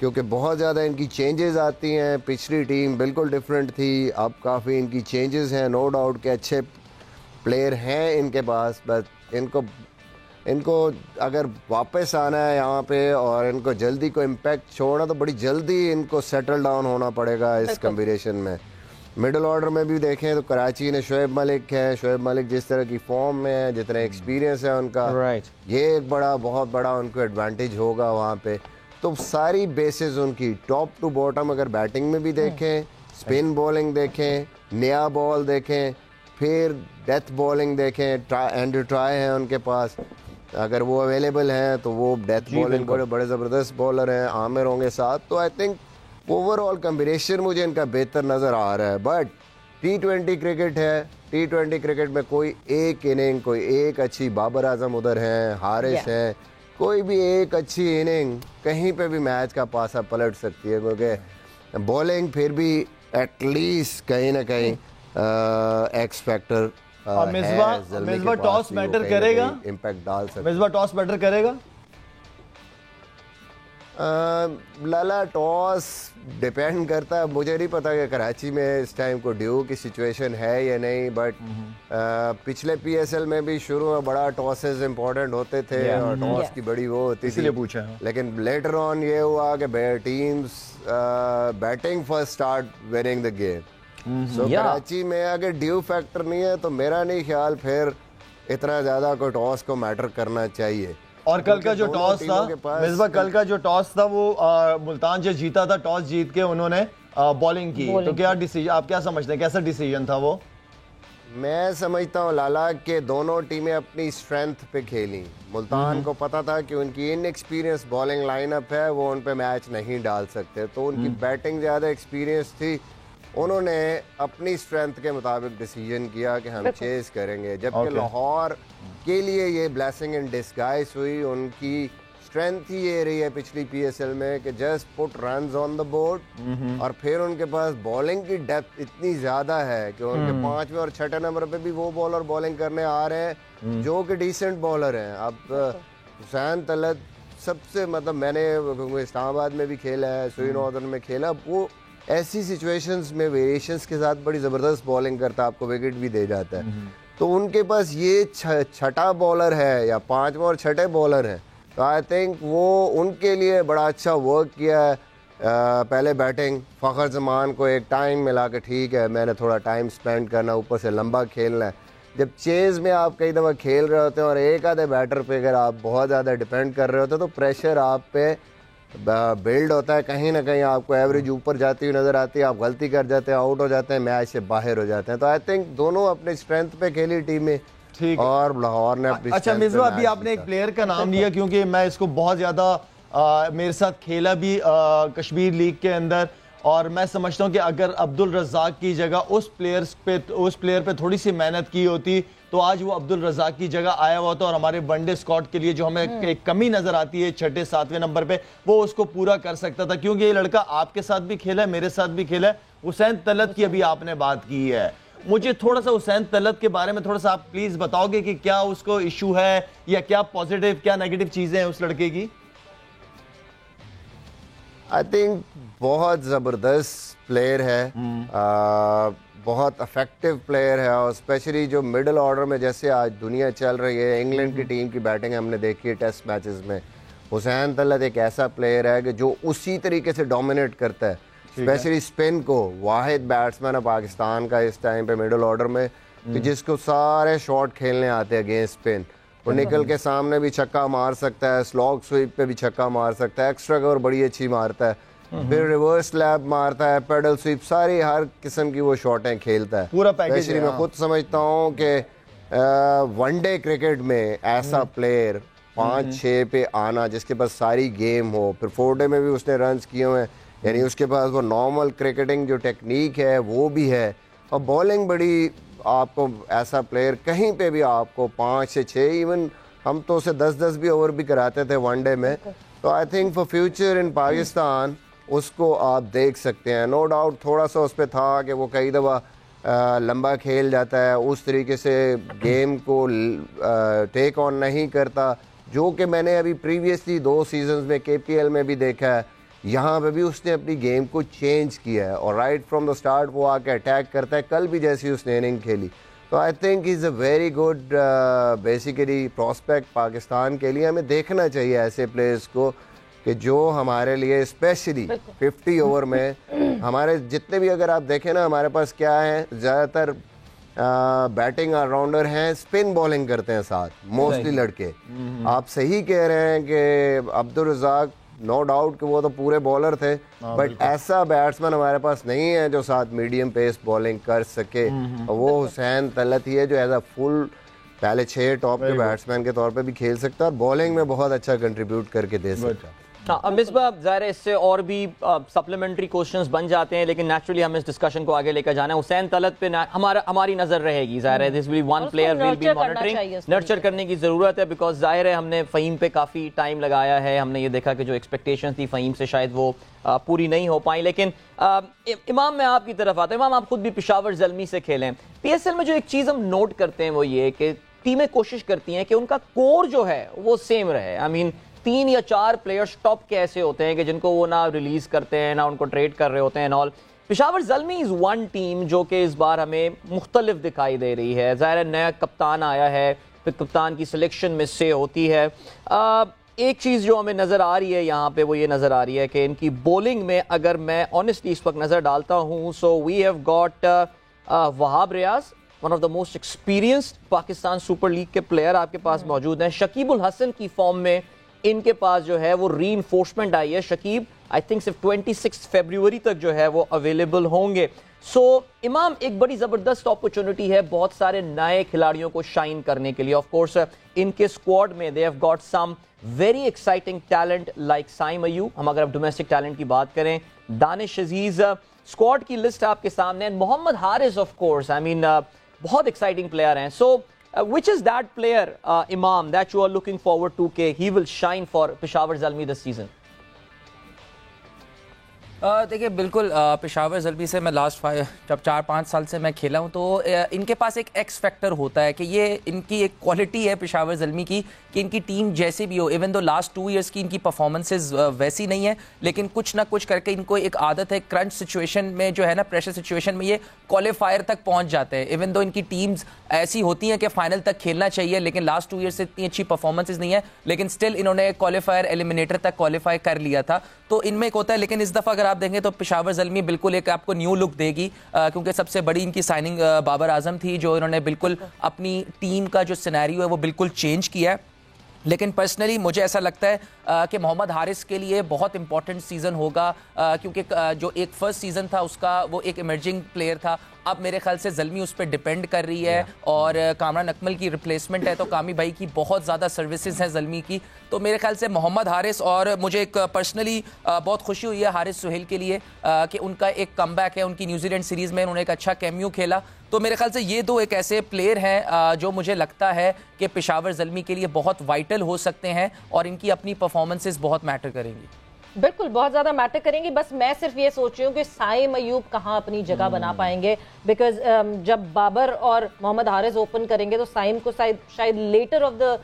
کیونکہ بہت زیادہ ان کی چینجز آتی ہیں. پچھلی ٹیم بالکل ڈفرینٹ تھی, اب کافی ان کی چینجز ہیں. نو ڈاؤٹ کہ اچھے پلیئر ہیں ان کے پاس, بس ان کو اگر واپس آنا ہے یہاں پہ اور ان کو جلدی کو امپیکٹ چھوڑنا تو بڑی جلدی ان کو سیٹل ڈاؤن ہونا پڑے گا اس کمبینیشن میں. مڈل آرڈر میں بھی دیکھیں تو کراچی نے شعیب ملک ہے. شعیب ملک جس طرح کی فارم میں ہے, جتنا ایکسپیرینس ہے ان کا, یہ ایک بہت بڑا ان کو ایڈوانٹیج ہوگا وہاں پہ. تو ساری بیسز ان کی ٹاپ ٹو باٹم اگر بیٹنگ میں بھی دیکھیں, اسپن بولنگ دیکھیں, نیا بال دیکھیں, پھر ڈیتھ بولنگ دیکھیں. اینڈریو ٹرائے ہیں ان کے پاس, اگر وہ اویلیبل ہیں تو وہ ڈیتھ بولنگ بڑے زبردست بولر ہیں. عامر ہوں گے ساتھ. تو I think over all combination مجھے ان کا بہتر نظر آ رہا ہے. بٹ T20 کرکٹ ہے, T20 کرکٹ میں کوئی ایک اننگ, کوئی ایک اچھی, بابر اعظم ادھر ہیں, حارث ہیں, کوئی بھی ایک اچھی اننگ کہیں پہ بھی میچ کا پاسا پلٹ سکتی ہے. کیونکہ بولنگ پھر بھی ایٹ لیسٹ کہیں نہ کہیں x factor. Misbah toss better کرے گا, امپیکٹ ڈال سکتا. مصباح ٹاس بیٹر کرے گا. لالا ٹاس ڈپینڈ کرتا ہے. مجھے نہیں پتا کہ کراچی میں اس ٹائم کو ڈیو کی سچویشن ہے یا نہیں, بٹ پچھلے PSL میں بھی شروع میں بڑا ٹاسز امپورٹنٹ ہوتے تھے اور ٹاس کی بڑی وہ ہوتی تھی, لیکن لیٹر آن یہ ہوا کہ teams batting first start winning the game. So Karachi میں اگر ڈیو فیکٹر نہیں ہے تو میرا نہیں خیال پھر اتنا زیادہ کوئی ٹاس کو میٹر کرنا چاہیے. اور کل کا جو ٹاس تھا مصباح, کل کا جو ٹاس تھا وہ ملتان جو جیتا تھا, ٹاس جیت کے انہوں نے بالنگ کی, تو کیا ڈیسیژن, آپ کیا سمجھتے ہیں کیسا ڈیسیژن تھا وہ؟ میں سمجھتا ہوں لالا کہ دونوں ٹیمیں اپنی اسٹرینتھ پہ کھیلیں. ملتان کو پتا تھا کہ ان کی ان ایکسپیرینس بالنگ لائن اپ ہے, وہ ان پہ میچ نہیں ڈال سکتے, تو ان کی بیٹنگ زیادہ ایکسپیرینس تھی. انہوں نے اپنی اسٹرینتھ کے مطابق ڈیسیژن کیا کہ ہم چیز کریں گے, جبکہ لاہور کے لیے یہ بلیسنگ ان ڈسگائز ہوئی. ان کی اسٹرینتھ ہی یہ رہی ہے پچھلی PSL میں کہ just put runs on the board, اور پھر ان کے پاس بالنگ کی ڈیپتھ اتنی زیادہ ہے کہ ان کے 5ویں اور 6ٹھے نمبر پہ بھی وہ بالر بالنگ کرنے آ رہے ہیں جو کہ ڈیسنٹ بالر ہیں. اب حسین طلعت سب سے, مطلب میں نے اسلام آباد میں بھی کھیلا ہے, سری ناردرن میں کھیلا, وہ ایسی سچویشنز میں ویریشنز کے ساتھ بڑی زبردست بالنگ کرتا ہے, آپ کو وکٹ بھی دے جاتا ہے. تو ان کے پاس یہ چھٹا بالر ہے یا 5واں اور 6ٹھے بالر ہیں, تو آئی تھنک وہ ان کے لیے بڑا اچھا ورک کیا ہے. پہلے بیٹنگ فخر زمان کو ایک ٹائم ملا کہ ٹھیک ہے میں نے تھوڑا ٹائم سپینڈ کرنا, اوپر سے لمبا کھیلنا ہے. جب چیز میں آپ کئی دفعہ کھیل رہے ہوتے ہیں اور ایک آدھے بیٹر پہ اگر آپ بہت زیادہ ڈپینڈ کر رہے ہوتے ہیں تو پریشر آپ پہ بلڈ ہوتا ہے, کہیں نہ کہیں آپ کو ایوریج اوپر جاتی ہوئی نظر آتی ہے, آپ غلطی کر جاتے ہیں, آؤٹ ہو جاتے ہیں, میچ سے باہر ہو جاتے ہیں. تو آئی تھنک دونوں اپنے اسٹرینتھ پہ کھیلی ٹیمیں, اور لاہور نے اپنی. اچھا مصباح, ابھی آپ نے ایک پلیئر کا نام لیا کیونکہ میں اس کو بہت زیادہ میرے ساتھ کھیلا بھی کشمیر لیگ کے اندر, اور میں سمجھتا ہوں کہ اگر عبدالرزاق کی جگہ اس پلیئر پہ تھوڑی سی محنت کی ہوتی تو آج وہ عبدالرزاق کی جگہ آیا ہوا تھا, اور ہمارے ون ڈے اسکواڈ کے لیے جو ہمیں ایک کمی نظر آتی ہے 6ٹھے 7ویں نمبر پہ, وہ اس کو پورا کر سکتا تھا. کیونکہ یہ لڑکا آپ کے ساتھ بھی کھیلا ہے, میرے ساتھ بھی کھیلا ہے. حسین طلعت کی ابھی آپ نے بات کی ہے, مجھے تھوڑا سا حسین طلعت کے بارے میں تھوڑا سا آپ پلیز بتاؤ گے کہ کیا اس کو ایشو ہے یا کیا پازیٹیو کیا نیگیٹو چیزیں ہیں اس لڑکے کی؟ آئی تھنک بہت زبردست پلیئر ہے, بہت افیکٹو پلیئر ہے, اور اسپیشلی جو مڈل آرڈر میں جیسے آج دنیا چل رہی ہے, انگلینڈ کی ٹیم کی بیٹنگ ہم نے دیکھی ہے ٹیسٹ میچز میں, حسین طلعت ایک ایسا پلیئر ہے کہ جو اسی طریقے سے ڈومینیٹ کرتا ہے, اسپیشلی اسپن کو. واحد بیٹسمین ہے پاکستان کا اس ٹائم پہ مڈل آرڈر میں کہ جس کو سارے شاٹ کھیلنے آتے ہیں اگینسٹ اسپن. وہ نکل کے سامنے بھی چھکا مار سکتا ہے, سلاگ سویپ پہ بھی چھکا مار سکتا ہے, ایکسٹرا کور بڑی اچھی مارتا ہے, پھر ریورس لیب مارتا ہے, پیڈل سویپ, ساری ہر قسم کی وہ شاٹیں کھیلتا ہے. پورا پیکیج. میں خود سمجھتا ہوں کہ ون ڈے کرکٹ میں ایسا پلیئر 5-6 پہ آنا جس کے پاس ساری گیم ہو, پھر 4 ڈے میں بھی اس نے رنز کیے ہوئے ہیں, یعنی اس کے پاس وہ نارمل کرکٹنگ جو ٹیکنیک ہے وہ بھی ہے, اور بالنگ بڑی, آپ کو ایسا پلیئر کہیں پہ بھی آپ کو 5 سے 6, ایون ہم تو اسے 10-10 بھی اوور بھی کراتے تھے ون ڈے میں. تو آئی تھنک فار فیوچر ان پاکستان اس کو آپ دیکھ سکتے ہیں. نو ڈاؤٹ تھوڑا سا اس پہ تھا کہ وہ کئی دفعہ لمبا کھیل جاتا ہے, اس طریقے سے گیم کو ٹیک آن نہیں کرتا, جو کہ میں نے ابھی پریویسلی 2 سیزنز میں KPL میں بھی دیکھا ہے یہاں پہ بھی اس نے اپنی گیم کو چینج کیا ہے اور رائٹ فرام دا اسٹارٹ وہ آ کے اٹیک کرتا ہے. کل بھی جیسی اس نے اننگ کھیلی تو I think is a very good basically prospect Pakistan کے لیے. ہمیں دیکھنا چاہیے ایسے پلیئرس کو کہ جو ہمارے لیے اسپیشلی 50 اوور میں ہمارے جتنے بھی اگر آپ دیکھیں نا ہمارے پاس کیا ہے, زیادہ تر بیٹنگ آل راؤنڈر ہیں, اسپن بالنگ کرتے ہیں ساتھ موسٹلی لڑکے. آپ صحیح کہہ رہے ہیں کہ عبدالرزاق نو ڈاؤٹ کہ وہ تو پورے بالر تھے, بٹ ایسا بیٹسمین ہمارے پاس نہیں ہے جو ساتھ میڈیم پیس بالنگ کر سکے. وہ حسین طلعت ہی ہے جو ایز اے فل پہلے 6 ٹاپ کے بیٹسمین کے طور پہ بھی کھیل سکتا ہے اور بالنگ میں بہت اچھا کنٹریبیوٹ کر کے دے سکتا ہے. مصباح ظاہر ہے اس سے اور بھی سپلیمنٹری کوشچنز بن جاتے ہیں, لیکن نیچرلی ہم اس ڈسکشن کو آگے لے کر جانا ہے. حسین طلعت پہ ہماری نظر رہے گی, ظاہر ہے this will be one player will be monitoring, nurture کرنے کی ضرورت ہے بیکاز ظاہر ہے ہم نے فہیم پہ کافی ٹائم لگایا ہے. ہم نے یہ دیکھا کہ جو ایکسپیکٹیشن تھی فہیم سے شاید وہ پوری نہیں ہو پائیں. لیکن امام میں آپ کی طرف آتا ہوں. امام آپ خود بھی پشاور زلمی سے کھیلیں. پی ایس ایل میں جو ایک چیز ہم نوٹ کرتے ہیں وہ یہ کہ ٹیمیں کوشش کرتی ہیں کہ ان کا کور جو ہے وہ سیم رہے. آئی مین 3 یا 4 پلیئرز ٹاپ کے ایسے ہوتے ہیں کہ جن کو وہ نہ ریلیز کرتے ہیں نہ ان کو ٹریڈ کر رہے ہوتے ہیں all. Peshawar Zalmi is one team جو کہ اس بار ہمیں مختلف دکھائی دے رہی ہے. ظاہر نیا کپتان آیا ہے, پھر کپتان کی سلیکشن میں سے ہوتی ہے. ایک چیز جو ہمیں نظر آ رہی ہے یہاں پہ وہ یہ نظر آ رہی ہے کہ ان کی بولنگ میں اگر میں آنیسٹلی اس وقت نظر ڈالتا ہوں so we have got Wahab Riaz, one of the most experienced Pakistan Super League کے پلیئر آپ کے پاس موجود ہیں. شکیب الحسن کی فارم میں ان کے پاس جو ہے وہ ری انفورسمنٹ آئی ہے. شکیب آئی تھنک صرف 26 فیبروری تک جو ہے وہ اویلیبل ہوں گے. سو امام ایک بڑی زبردست اپرچونٹی ہے بہت سارے نئے کھلاڑیوں کو شائن کرنے کے لیے. آف کورس ان کے اسکواڈ میں they have got some very exciting talent like Saim Ayub. ہم اگر اب ڈومیسٹک ٹیلنٹ کی بات کریں, دانش عزیز, اسکواڈ کی لسٹ آپ کے سامنے, محمد حارث آف کورس آئی مین بہت ایکسائٹنگ پلیئر ہیں. سو which is that player, Imam, that you are looking forward to کہ he will shine for Peshawar Zalmi this season? دیکھیں بالکل پشاور زلمی سے میں لاسٹ جب 4-5 سال سے میں کھیلا ہوں تو ان کے پاس ایک ایکس فیکٹر ہوتا ہے کہ یہ ان کی ایک کوالٹی ہے پشاور زلمی کی کہ ان کی ٹیم جیسے بھی ہو, ایون دو لاسٹ 2 ایئرس کی ان کی پرفارمنسز ویسی نہیں ہے لیکن کچھ نہ کچھ کر کے ان کو ایک عادت ہے کرنٹ سچویشن میں جو ہے نا, پریشر سچویشن میں یہ کوالیفائر تک پہنچ جاتے ہیں. ایون دو ان کی ٹیمز ایسی ہوتی ہیں کہ فائنل تک کھیلنا چاہیے لیکن لاسٹ 2 ایئرس سے اتنی اچھی پرفارمنسز نہیں ہے لیکن سٹل انہوں نے کوالیفائر ایلیمینیٹر تک کوالیفائی کر لیا تھا. تو ان میں ایک ہوتا ہے, لیکن اس دفعہ اگر آپ دیکھیں تو پشاور زلمی بالکل ایک آپ کو نیو لک دے گی کیونکہ سب سے بڑی ان کی سائننگ بابر اعظم تھی جو انہوں نے بالکل اپنی ٹیم کا جو سینیریو ہے وہ بالکل چینج کیا ہے. لیکن پرسنلی مجھے ایسا لگتا ہے کہ محمد حارث کے لیے بہت امپورٹنٹ سیزن ہوگا کیونکہ جو ایک فرسٹ سیزن تھا اس کا وہ ایک ایمرجنگ پلیئر تھا. اب میرے خیال سے زلمی اس پہ ڈیپینڈ کر رہی ہے اور کامران اکمل کی ریپلیسمنٹ ہے تو کامی بھائی کی بہت زیادہ سروسز ہیں زلمی کی. تو میرے خیال سے محمد حارث, اور مجھے ایک پرسنلی بہت خوشی ہوئی ہے حارث سہیل کے لیے کہ ان کا ایک کم بیک ہے. ان کی نیوزی لینڈ سیریز میں انہوں نے ایک اچھا کیمیو کھیلا. تو میرے خیال سے یہ 2 ایک ایسے پلیئر ہیں جو مجھے لگتا ہے کہ پشاور زلمی کے لیے بہت وائٹل ہو سکتے ہیں اور ان کی اپنی پرفارمنسز بہت میٹر کریں گی. بالکل بہت زیادہ میٹر کریں گی. بس میں صرف یہ سوچ رہی ہوں کہ سائم ایوب کہاں اپنی جگہ بنا پائیں گے بیکاز جب بابر اور محمد حارث اوپن کریں گے تو سائم کو شاید لیٹر آف دا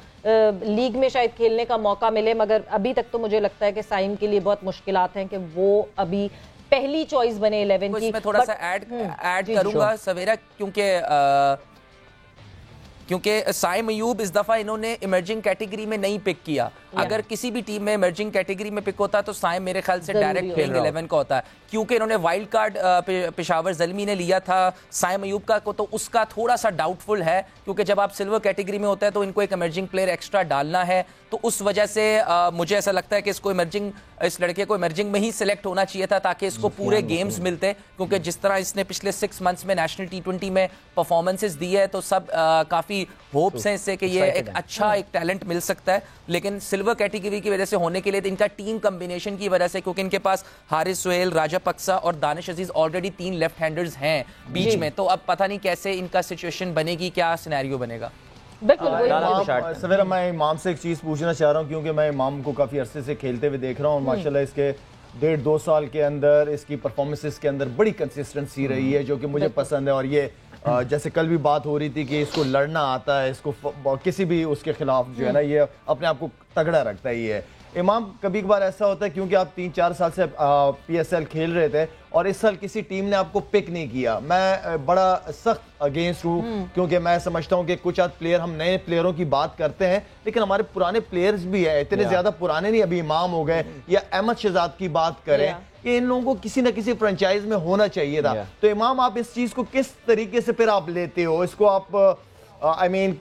لیگ میں شاید کھیلنے کا موقع ملے, مگر ابھی تک تو مجھے لگتا ہے کہ سائم کے لیے بہت مشکلات ہیں کہ وہ ابھی پہلی چوائس بنے 11 کی. میں تھوڑا سا ایڈ کروں گا سویرا کیونکہ سائم ایوب اس دفعہ انہوں نے ایمرجنگ کیٹیگری میں نہیں پک کیا. اگر کسی بھی ٹیم میں ایمرجنگ کیٹیگری میں پک ہوتا تو سائم میرے خیال سے ڈائریکٹ پلینگ 11 کا ہوتا ہے کیونکہ انہوں نے وائلڈ کارڈ پشاور زلمی نے لیا تھا سائم ایوب کا, تو اس کا تھوڑا سا ڈاؤٹ فل ہے کیونکہ جب آپ سلور کیٹیگری میں ہوتا ہے تو ان کو ایک ایمرجنگ پلیئر ایکسٹرا ڈالنا ہے. تو اس وجہ سے مجھے ایسا لگتا ہے کہ اس لڑکے کو ایمرجنگ میں ہی سلیکٹ ہونا چاہیے تھا تاکہ اس کو پورے گیمز ملتے, کیونکہ جس طرح اس نے پچھلے 6 منتھس میں نیشنل T20 میں پرفارمنسز دی ہے تو سب کافی ہوپس ہیں اس سے کہ یہ ایک اچھا ایک ٹیلنٹ مل سکتا ہے. لیکن سلور کیٹیگری کی وجہ سے ہونے کے لیے ان کا ٹیم کمبینیشن کی وجہ سے, کیونکہ ان کے پاس حارث سہیل, راجہ پکسا اور دانش عزیز آلریڈی 3 لیفٹ ہینڈرز ہیں بیچ میں, تو اب پتہ نہیں کیسے ان کا سچویشن بنے گی, کیا سینیریو بنے گا. سویرا میں امام سے ایک چیز پوچھنا چاہ رہا ہوں کیونکہ میں امام کو کافی عرصے سے کھیلتے ہوئے دیکھ رہا ہوں اور ماشاءاللہ اس کے 1.5-2 سال کے اندر اس کی پرفارمنسز کے اندر بڑی کنسسٹنسی رہی ہے جو کہ مجھے پسند ہے. اور یہ جیسے کل بھی بات ہو رہی تھی کہ اس کو لڑنا آتا ہے, اس کو کسی بھی اس کے خلاف جو ہے نا یہ اپنے آپ کو تگڑا رکھتا ہے. یہ امام کبھی کبھار ایسا ہوتا ہے کیونکہ آپ 3-4 سال سے PSL کھیل رہے تھے اور اس سال کسی ٹیم نے آپ کو پک نہیں کیا, میں بڑا سخت اگینسٹ ہوں کیونکہ میں سمجھتا ہوں کہ کچھ آدھ پلیئر, ہم نئے پلیئروں کی بات کرتے ہیں لیکن ہمارے پرانے پلیئرز بھی ہیں, اتنے زیادہ پرانے نہیں, ابھی امام ہو گئے یا احمد شہزاد کی بات کریں کہ ان لوگوں کو کسی نہ کسی فرنچائز میں ہونا چاہیے تھا. تو امام آپ اس چیز کو کس طریقے سے پھر آپ لیتے ہو, اس کو آپ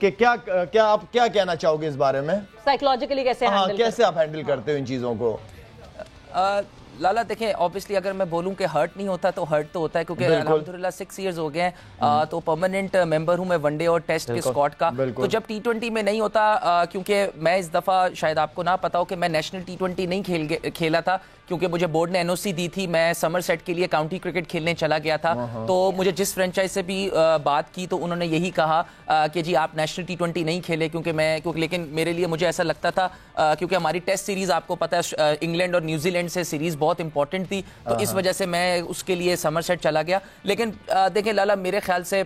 کہ کیا آپ کیا کہنا چاہو گے اس بارے میں, سائیکولوجیکلی کیسے آپ ہینڈل کرتے ہو ان چیزوں کو؟ لالا دیکھیں obviously اگر میں بولوں کہ ہرٹ نہیں ہوتا تو ہرٹ تو ہوتا ہے کیونکہ الحمدللہ 6 ایئرز ہو گئے ہیں تو پرماننٹ ممبر ہوں میں ون ڈے اور ٹیسٹ کے اسکواڈ کا. تو جب T20 میں نہیں ہوتا, کیونکہ میں اس دفعہ شاید آپ کو نہ پتا ہو کہ میں نیشنل T20 نہیں کھیلا تھا کیونکہ مجھے بورڈ نے NOC دی تھی, میں سمر سیٹ کے لیے کاؤنٹی کرکٹ کھیلنے چلا گیا تھا. تو مجھے جس فرنچائز سے بھی بات کی تو انہوں نے یہی کہا کہ جی آپ نیشنل T20 نہیں کھیلے لیکن میرے لیے مجھے ایسا لگتا تھا کیونکہ ہماری ٹیسٹ سیریز آپ کو پتا ہے انگلینڈ اور نیوزی لینڈ سے سیریز بہت امپورٹنٹ تھی, تو اس وجہ سے میں اس کے لیے سمر سیٹ چلا گیا. لیکن دیکھیں لالا, میرے خیال سے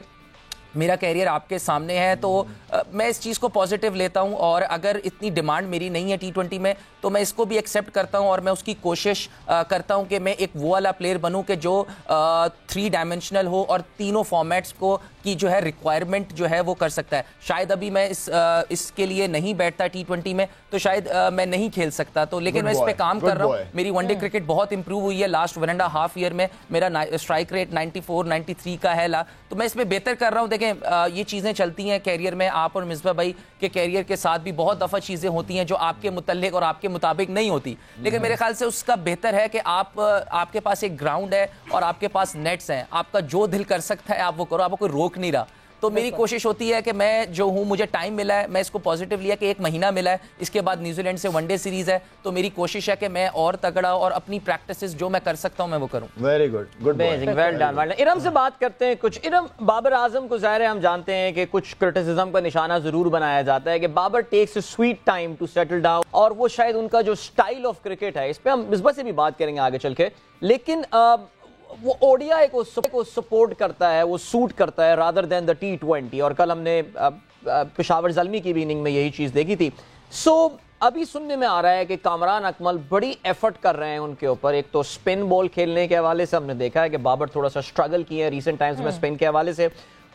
میرا کیریئر آپ کے سامنے ہے تو میں اس چیز کو پازیٹیو لیتا ہوں, اور اگر اتنی ڈیمانڈ میری نہیں ہے T20 میں تو میں اس کو بھی ایکسیپٹ کرتا ہوں اور میں اس کی کوشش کرتا ہوں کہ میں ایک وہ والا پلیئر بنوں کہ جو 3 ڈائمینشنل ہو اور تینوں فارمیٹس کو کی جو ہے ریکوائرمنٹ جو ہے وہ کر سکتا ہے. شاید ابھی میں اس کے لیے نہیں بیٹھتا T20 میں تو شاید میں نہیں کھیل سکتا, تو لیکن میں اس پہ کام کر رہا ہوں. میری ون ڈے کرکٹ بہت امپروو ہوئی ہے لاسٹ 1.5 ایئر میں, میرا اسٹرائک ریٹ 94-93 کا ہے, تو میں اس میں بہتر کر رہا ہوں. دیکھیں یہ چیزیں چلتی ہیں کیریئر میں, آپ اور مصباح بھائی کے کیریئر کے ساتھ بھی بہت دفعہ چیزیں ہوتی ہیں جو آپ کے متعلق اور آپ کے مطابق نہیں ہوتی, لیکن میرے خیال سے اس کا بہتر ہے کہ آپ کے پاس ایک گراؤنڈ ہے اور آپ کے پاس نیٹس ہیں, آپ کا جو دل کر سکتا ہے آپ وہ کرو, آپ کو کوئی روک نہیں رہا. تو میری کوشش ہوتی ہے کہ میں جو ہوں, مجھے ٹائم ملا ہے, میں اس کو پازیٹیو لیا کہ 1 مہینہ ملا ہے, اس کے بعد نیوزی لینڈ سے ون ڈے سیریز ہے, تو میری کوشش ہے کہ میں اور تگڑا اور اپنی پریکٹسز جو میں کر سکتا ہوں میں وہ کروں. Very good, good, well done. Iram سے بات کرتے ہیں کچھ. ارم, بابر اعظم کو ظاہر ہے ہم جانتے ہیں کہ کچھ کرٹیسزم کا نشانہ ضرور بنایا جاتا ہے کہ Babar takes a sweet time to settle down, اور وہ شاید ان کا جو سٹائل آف کرکٹ ہے, اس پہ ہم مصباح سے بھی بات کریں گے آگے چل کے, لیکن وہ ODI کو سپورٹ کرتا ہے, وہ سوٹ کرتا ہے رادر دین دا T20, اور کل ہم نے پشاور زلمی کی بھی اننگ میں یہی چیز دیکھی تھی. سو ابھی سننے میں آ رہا ہے کہ کامران اکمل بڑی ایفرٹ کر رہے ہیں ان کے اوپر. ایک تو سپن بال کھیلنے کے حوالے سے ہم نے دیکھا ہے کہ بابر تھوڑا سا اسٹرگل کیے ہیں ریسنٹ ٹائمز میں سپن کے حوالے سے,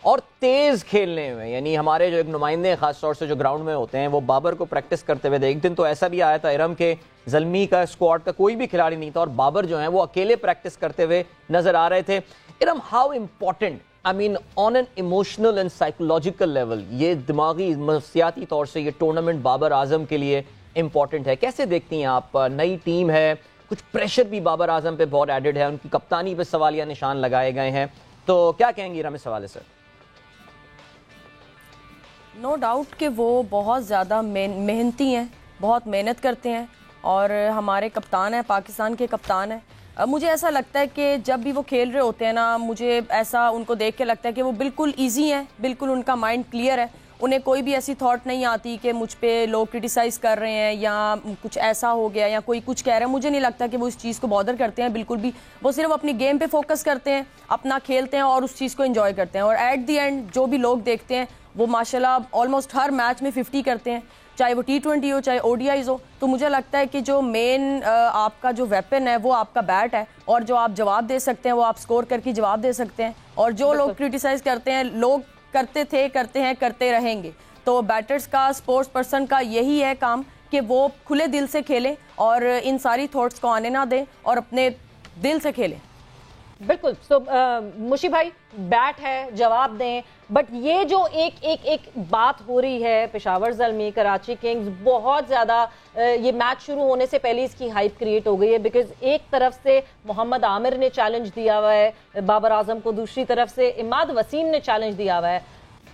اور تیز کھیلنے میں, یعنی ہمارے جو ایک نمائندے خاص طور سے جو گراؤنڈ میں ہوتے ہیں وہ بابر کو پریکٹس کرتے ہوئے ایک دن تو ایسا بھی آیا تھا ارم کے زلمی کا اسکواڈ کا کوئی بھی کھلاڑی نہیں تھا اور بابر جو ہیں وہ اکیلے پریکٹس کرتے ہوئے نظر آ رہے تھے. Iram, how important, I mean on an emotional and psychological level, یہ دماغی نفسیاتی طور سے یہ ٹورنامنٹ بابر اعظم کے لیے امپورٹنٹ ہے, کیسے دیکھتی ہیں آپ؟ نئی ٹیم ہے, کچھ پریشر بھی بابر اعظم پہ بہت ایڈڈ ہے, ان کی کپتانی پہ سوالیہ نشان لگائے گئے ہیں, تو کیا کہیں گی ارم اس حوالے سے؟ نو ڈاؤٹ کہ وہ بہت زیادہ محنتی ہیں, بہت محنت کرتے ہیں, اور ہمارے کپتان ہیں, پاکستان کے کپتان ہیں. مجھے ایسا لگتا ہے کہ جب بھی وہ کھیل رہے ہوتے ہیں نا, مجھے ایسا ان کو دیکھ کے لگتا ہے کہ وہ بالکل ایزی ہیں, بالکل ان کا مائنڈ کلیئر ہے, انہیں کوئی بھی ایسی تھاٹ نہیں آتی کہ مجھ پہ لوگ کرٹیسائز کر رہے ہیں یا کچھ ایسا ہو گیا یا کوئی کچھ کہہ رہا ہے. مجھے نہیں لگتا کہ وہ اس چیز کو بادر کرتے ہیں بالکل بھی, وہ صرف اپنی گیم پہ فوکس کرتے ہیں, اپنا کھیلتے ہیں اور اس چیز کو انجوائے کرتے ہیں, اور ایٹ دی اینڈ جو بھی لوگ دیکھتے ہیں وہ ماشاءاللہ آلموسٹ ہر میچ میں 50 کرتے ہیں, چاہے وہ T20 ہو چاہے ODIs ہو. تو مجھے لگتا ہے کہ جو مین آپ کا جو ویپن ہے وہ آپ کا بیٹ ہے, اور جو آپ جواب دے سکتے ہیں وہ آپ سکور کر کے جواب دے سکتے ہیں, اور جو لوگ کرٹیسائز کرتے ہیں, لوگ کرتے تھے, کرتے ہیں, کرتے رہیں گے. تو بیٹرز کا, سپورٹس پرسن کا یہی ہے کام کہ وہ کھلے دل سے کھیلیں اور ان ساری تھاٹس کو آنے نہ دیں اور اپنے دل سے کھیلیں. بالکل. سو مشی بھائی, بیٹ ہے, جواب دیں, بٹ یہ جو ایک بات ہو رہی ہے پشاور زلمی, کراچی کنگز, بہت زیادہ یہ میچ شروع ہونے سے پہلے اس کی ہائپ کریٹ ہو گئی ہے, بیکاز ایک طرف سے محمد عامر نے چیلنج دیا ہوا ہے بابر اعظم کو, دوسری طرف سے اماد وسیم نے چیلنج دیا ہوا ہے.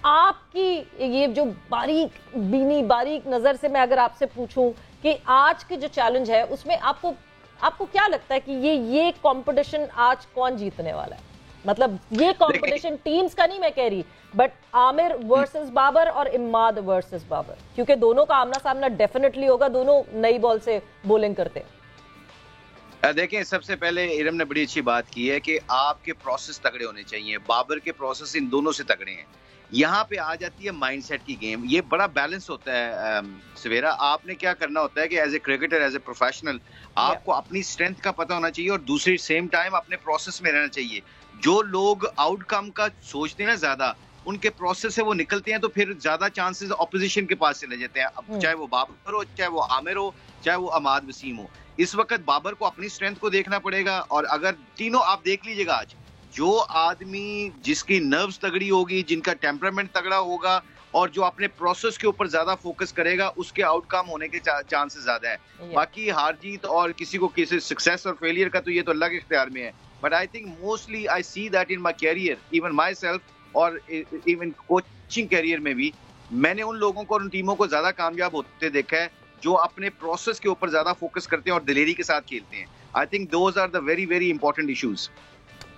آپ کی یہ جو باریک بینی, باریک نظر سے میں اگر آپ سے پوچھوں کہ آج کے جو چیلنج ہے اس میں آپ کو کیا لگتا ہے کہ یہ کمپٹیشن آج کون جیتنے والا ہے؟ مطلب یہ کمپٹیشن ٹیمز کا نہیں میں کہہ رہی, بٹ عامر ورسز بابر اور اماد ورسز بابر, کیونکہ دونوں کا آمنا سامنا ڈیفینیٹلی ہوگا, دونوں نئی بال سے بولنگ کرتے ہیں. دیکھیں, سب سے پہلے ارم نے بڑی اچھی بات کی ہے کہ آپ کے پروسیس تگڑے ہونے چاہیے. بابر کے پروسیس ان دونوں سے تگڑے ہیں. یہاں پہ آ جاتی ہے مائنڈ سیٹ کی گیم. یہ بڑا بیلنس ہوتا ہے سویرا. آپ نے کیا کرنا ہوتا ہے کہ as a cricketer, as a professional, آپ کو اپنی اسٹرینتھ کا پتہ ہونا چاہیے اور دوسری سیم ٹائم اپنے پروسیس میں رہنا چاہیے. جو لوگ آؤٹ کم کا سوچتے ہیں نا زیادہ, ان کے پروسیس سے وہ نکلتے ہیں تو پھر زیادہ چانسز اپوزیشن کے پاس چلے جاتے ہیں. اب چاہے وہ بابر ہو, چاہے وہ عامر ہو, چاہے وہ عماد وسیم ہو. اس وقت بابر کو اپنی اسٹرینتھ کو دیکھنا پڑے گا. اور اگر تینوں آپ دیکھ لیجیے گا, آج جو آدمی جس کی نروز تگڑی ہوگی, جن کا ٹیمپرامنٹ تگڑا ہوگا اور جو اپنے پروسیس کے اوپر زیادہ فوکس کرے گا, اس کے آؤٹ کم ہونے کے چانسز زیادہ ہے. باقی ہار جیت اور کسی کو کسی سکسیس اور فیلئر کا تو یہ تو اللہ کے اختیار میں ہے. But I think mostly I see that in my career, even myself, اور ایون کوچنگ کیریئر میں بھی میں نے ان لوگوں کو اور ان ٹیموں کو زیادہ کامیاب ہوتے دیکھا ہے جو اپنے پروسیس کے اوپر زیادہ فوکس کرتے ہیں اور دلیری کے ساتھ کھیلتے ہیں. I think those are the very very important issues.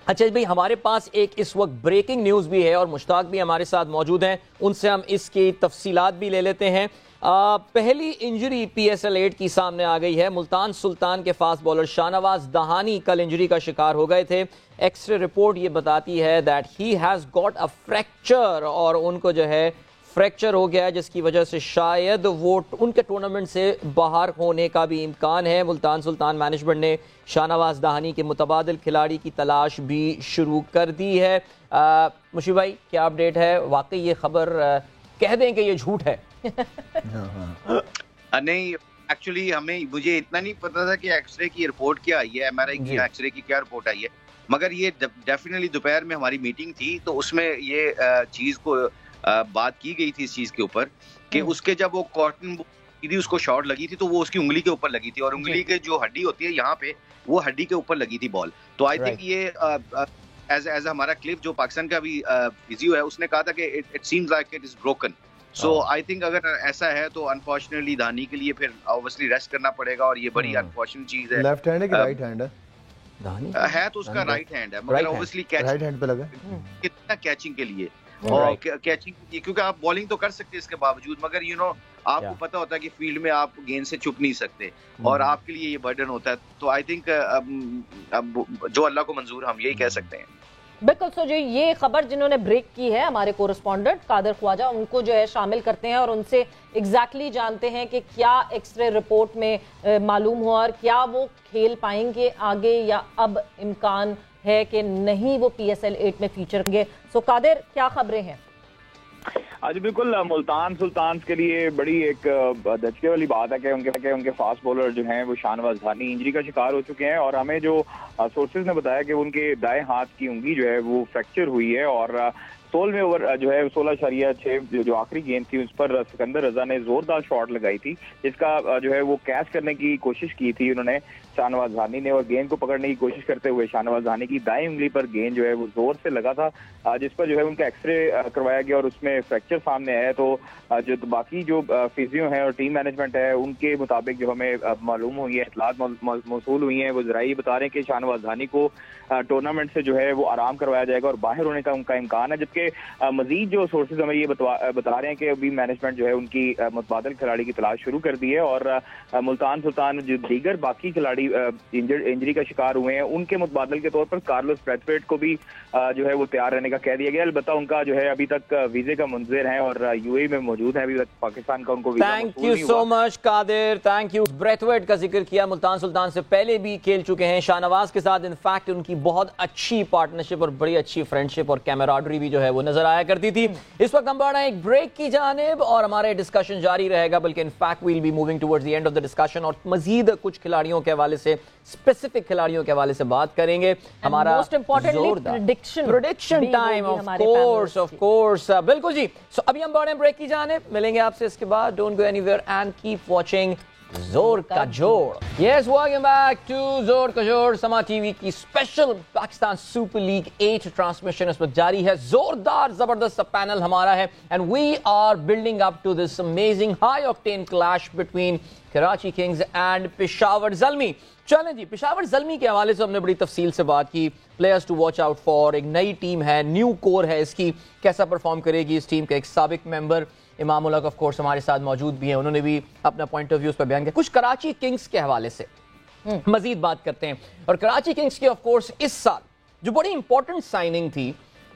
اچھا بھائی, ہمارے پاس ایک اس وقت بریکنگ نیوز بھی ہے اور مشتاق بھی ہمارے ساتھ موجود ہیں, ان سے ہم اس کی تفصیلات بھی لے لیتے ہیں. پہلی انجری پی ایس ایل 8 کی سامنے آ گئی ہے. ملتان سلطان کے فاسٹ بالر شاہنواز دہانی کل انجری کا شکار ہو گئے تھے. ایکس رے رپورٹ یہ بتاتی ہے that he has got a fracture, اور ان کو جو ہے فریکچر ہو گیا ہے, جس کی وجہ سے شاید وہ ان کے ٹورنامنٹ سے باہر ہونے کا بھی امکان ہے. ملتان سلطان مینجمنٹ نے شاہنواز دہانی کے متبادل کھلاڑی کی تلاش بھی شروع کر دی ہے. مشی بھائی, کیا اپڈیٹ ہے؟ واقعی یہ خبر کہہ دیں کہ یہ جھوٹ ہے؟ نہیں, ایکچولی مجھے اتنا نہیں پتا تھا کہ ایکس رے کی رپورٹ کیا آئی ہے, ہمارا ایکس رے کی کیا رپورٹ آئی ہے, مگر یہ ڈیفینیٹلی دوپہر میں ہماری میٹنگ تھی تو اس میں یہ چیز کو بات کی گئی تھی اس چیز کے اوپر کہ اس کے جب وہ کاٹن اس کو شاٹ لگی تھی تو وہ اس کی انگلی کے اوپر لگی تھی, اور انگلی کے جو ہڈی ہوتی ہے یہاں پہ, وہ ہڈی کے اوپر لگی تھی بال. تو آئی تھنک یہ ایز ہمارا کلپ جو پاکستان کا بھی فزیو ہے, اس نے کہا تھا کہ it seems like it is broken. So I think اگر ایسا ہے تو انفارچونیٹلی دہانی کے لیے پھر اوبویسلی ریسٹ کرنا پڑے گا, اور یہ بڑی انفارچونیٹ چیز ہے. لیفٹ ہینڈ ہے کہ رائٹ ہینڈ ہے؟ تو اس کا رائٹ ہینڈ ہے, مگر اوبویسلی رائٹ ہینڈ پہ لگا کتنا کیچنگ کے لیے, اور کیچنگ کیونکہ آپ بالنگ تو کر سکتے اس کے باوجود, مگر آپ کو پتا ہوتا ہے کہ فیلڈ میں آپ گیند سے چھپ نہیں سکتے, اور آپ کے لیے یہ برڈن ہوتا ہے. تو آئی تھنک جو اللہ کو منظور, ہم یہی کہہ سکتے ہیں. بالکل. سو جو یہ خبر جنہوں نے بریک کی ہے ہمارے کورسپونڈنٹ قادر خواجہ, ان کو جو ہے شامل کرتے ہیں اور ان سے ایگزیکٹلی جانتے ہیں کہ کیا ایکس رے رپورٹ میں معلوم ہوا, اور کیا وہ کھیل پائیں گے آگے, یا اب امکان ہے کہ نہیں وہ پی ایس ایل 8 میں فیچر کریں گے. سو قادر, کیا خبریں ہیں؟ جی بالکل, ملتان سلطان کے لیے بڑی ایک دھچکے والی بات ہے کہ ان کے فاسٹ بولر جو ہیں وہ شاہنواز دہانی انجری کا شکار ہو چکے ہیں, اور ہمیں جو سورسز نے بتایا کہ ان کے دائیں ہاتھ کی انگلی جو ہے وہ فریکچر ہوئی ہے, اور 16ویں اوور جو ہے 16.6 جو آخری گیند تھی اس پر سکندر رضا نے زوردار شاٹ لگائی تھی, جس کا جو ہے وہ کیچ کرنے کی کوشش کی تھی انہوں نے شاہنواز دہانی نے, اور گیند کو پکڑنے کی کوشش کرتے ہوئے شاہنواز دہانی کی دائیں انگلی پر گیند جو ہے وہ زور سے لگا تھا, جس پر جو ہے ان کا ایکس رے کروایا گیا اور اس میں فریکچر سامنے آیا. تو جو باقی جو فزیو ہیں اور ٹیم مینجمنٹ ہے, ان کے مطابق جو ہمیں معلوم ہوئی ہے, اطلاعات موصول ہوئی ہیں, وہ ذرائع بتا رہے ہیں کہ شاہنواز دہانی کو ٹورنامنٹ سے جو ہے وہ آرام کروایا جائے گا اور باہر ہونے کا ان کا امکان ہے. جبکہ مزید جو سورسز ہمیں یہ بتا رہے ہیں کہ ابھی مینجمنٹ جو ہے ان کی متبادل کھلاڑی کی تلاش شروع کر دی ہے, اور ملتان سلطان جو دیگر باقی کھلاڑی انجری کا شکار ہوئے ہیں ان کے متبادل کے طور پر کارلوس بریتھویٹ کو بھی جو ہے وہ تیار رہنے کا کہہ دیا گیا. البتہ ان کا جو ہے ابھی تک ویزے کا منتظر ہیں اور یو اے میں موجود ہیں, ابھی تک پاکستان کا ان کو visa thank you so much Qadir, thank you. Brathwaite کا ذکر کیا, ملتان سلطان سے پہلے بھی کھیل چکے ہیں شاہنواز کے ساتھ. انفیکٹ ان کی بہت اچھی پارٹنرشپ اور بڑی اچھی فرینڈشپ اور کیمراڈری بھی جو ہے وہ نظر آیا کرتی تھی. اس وقت ہم بڑھ رہے ہیں ایک بریک کی جانب اور ہمارے ڈسکشن جاری رہے گا, بلکہ in fact will be moving towards the end of the discussion, اور مزید کچھ کھلاڑیوں کے حوالے سے, اسپیسیفک کھلاڑیوں کے حوالے سے بات کریں گے. ہمارا پریڈکشن ٹائم آف کورس بالکل جی. سو ابھی ہم بڑھ رہے ہیں بریک کی جانب, ملیں گے آپ سے اس کے بعد. Don't go any where and keep watching زور کا جوڑ. یس, ویلکم بیک ٹو زور کا جوڑ. سما ٹی وی کی special Pakistan Super League 8 transmission اس وقت جاری ہے. زوردار زبردست پینل ہمارا ہے, and we are building up to this amazing high octane clash between Karachi Kings and Peshawar Zalmi. چلیں جی, پشاور زلمی کے حوالے سے ہم نے بڑی تفصیل سے بات کی. Players to watch out for, ایک نئی ٹیم ہے, نیو کور ہے اس کی, کیسا پرفارم کرے گی اس ٹیم کا. ایک سابق ممبر امام الحق آف کورس ہمارے ساتھ موجود بھی ہیں, انہوں نے بھی اپنا پوائنٹ آف ویو اس پر بیان کیا. کچھ کراچی کنگز کے حوالے سے مزید بات کرتے ہیں. اور کراچی کنگز کی آف کورس اس سال جو بڑی امپورٹنٹ سائننگ تھی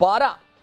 12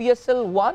PSL 1,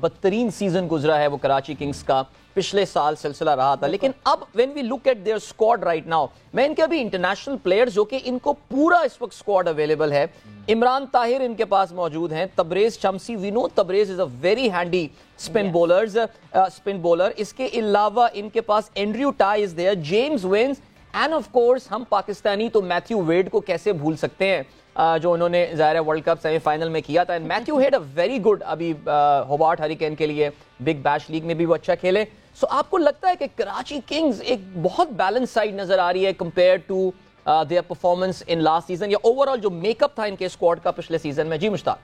بدترین سیزن گزرا ہے وہ کراچی کنگز کا پچھلے سال سلسلہ رہا تھا. لیکن اب when we look at their squad right now, میں ان کے ابھی انٹرنیشنل پلیئرز جو کہ ان کو پورا اس وقت اسکواڈ اویلیبل ہے, عمران طاہر ان کے پاس موجود ہیں, Tabraiz Shamsi, we know Tabraiz is a very handy spin bowler. اس کے علاوہ ان کے پاس Andrew Tye is there, James Vince, and of course ہم پاکستانی تو میتھیو ویڈ کو کیسے بھول سکتے ہیں جو انہوں نے ظاہر ہے ورلڈ کپ سیمی فائنل میں کیا تھا. And Matthew had a very good, ابھی ہوبارٹ ہریکین کے لیے بگ بیش لیگ میں بھی وہ اچھا کھیلے. سو آپ کو لگتا ہے کہ کراچی کنگز ایک بہت بیلنس سائڈ نظر آ رہی ہے compare to their performance in last season, یا اوور آل جو میک اپ تھا ان کے اسکواڈ کا پچھلے سیزن میں؟ جی مشتاق.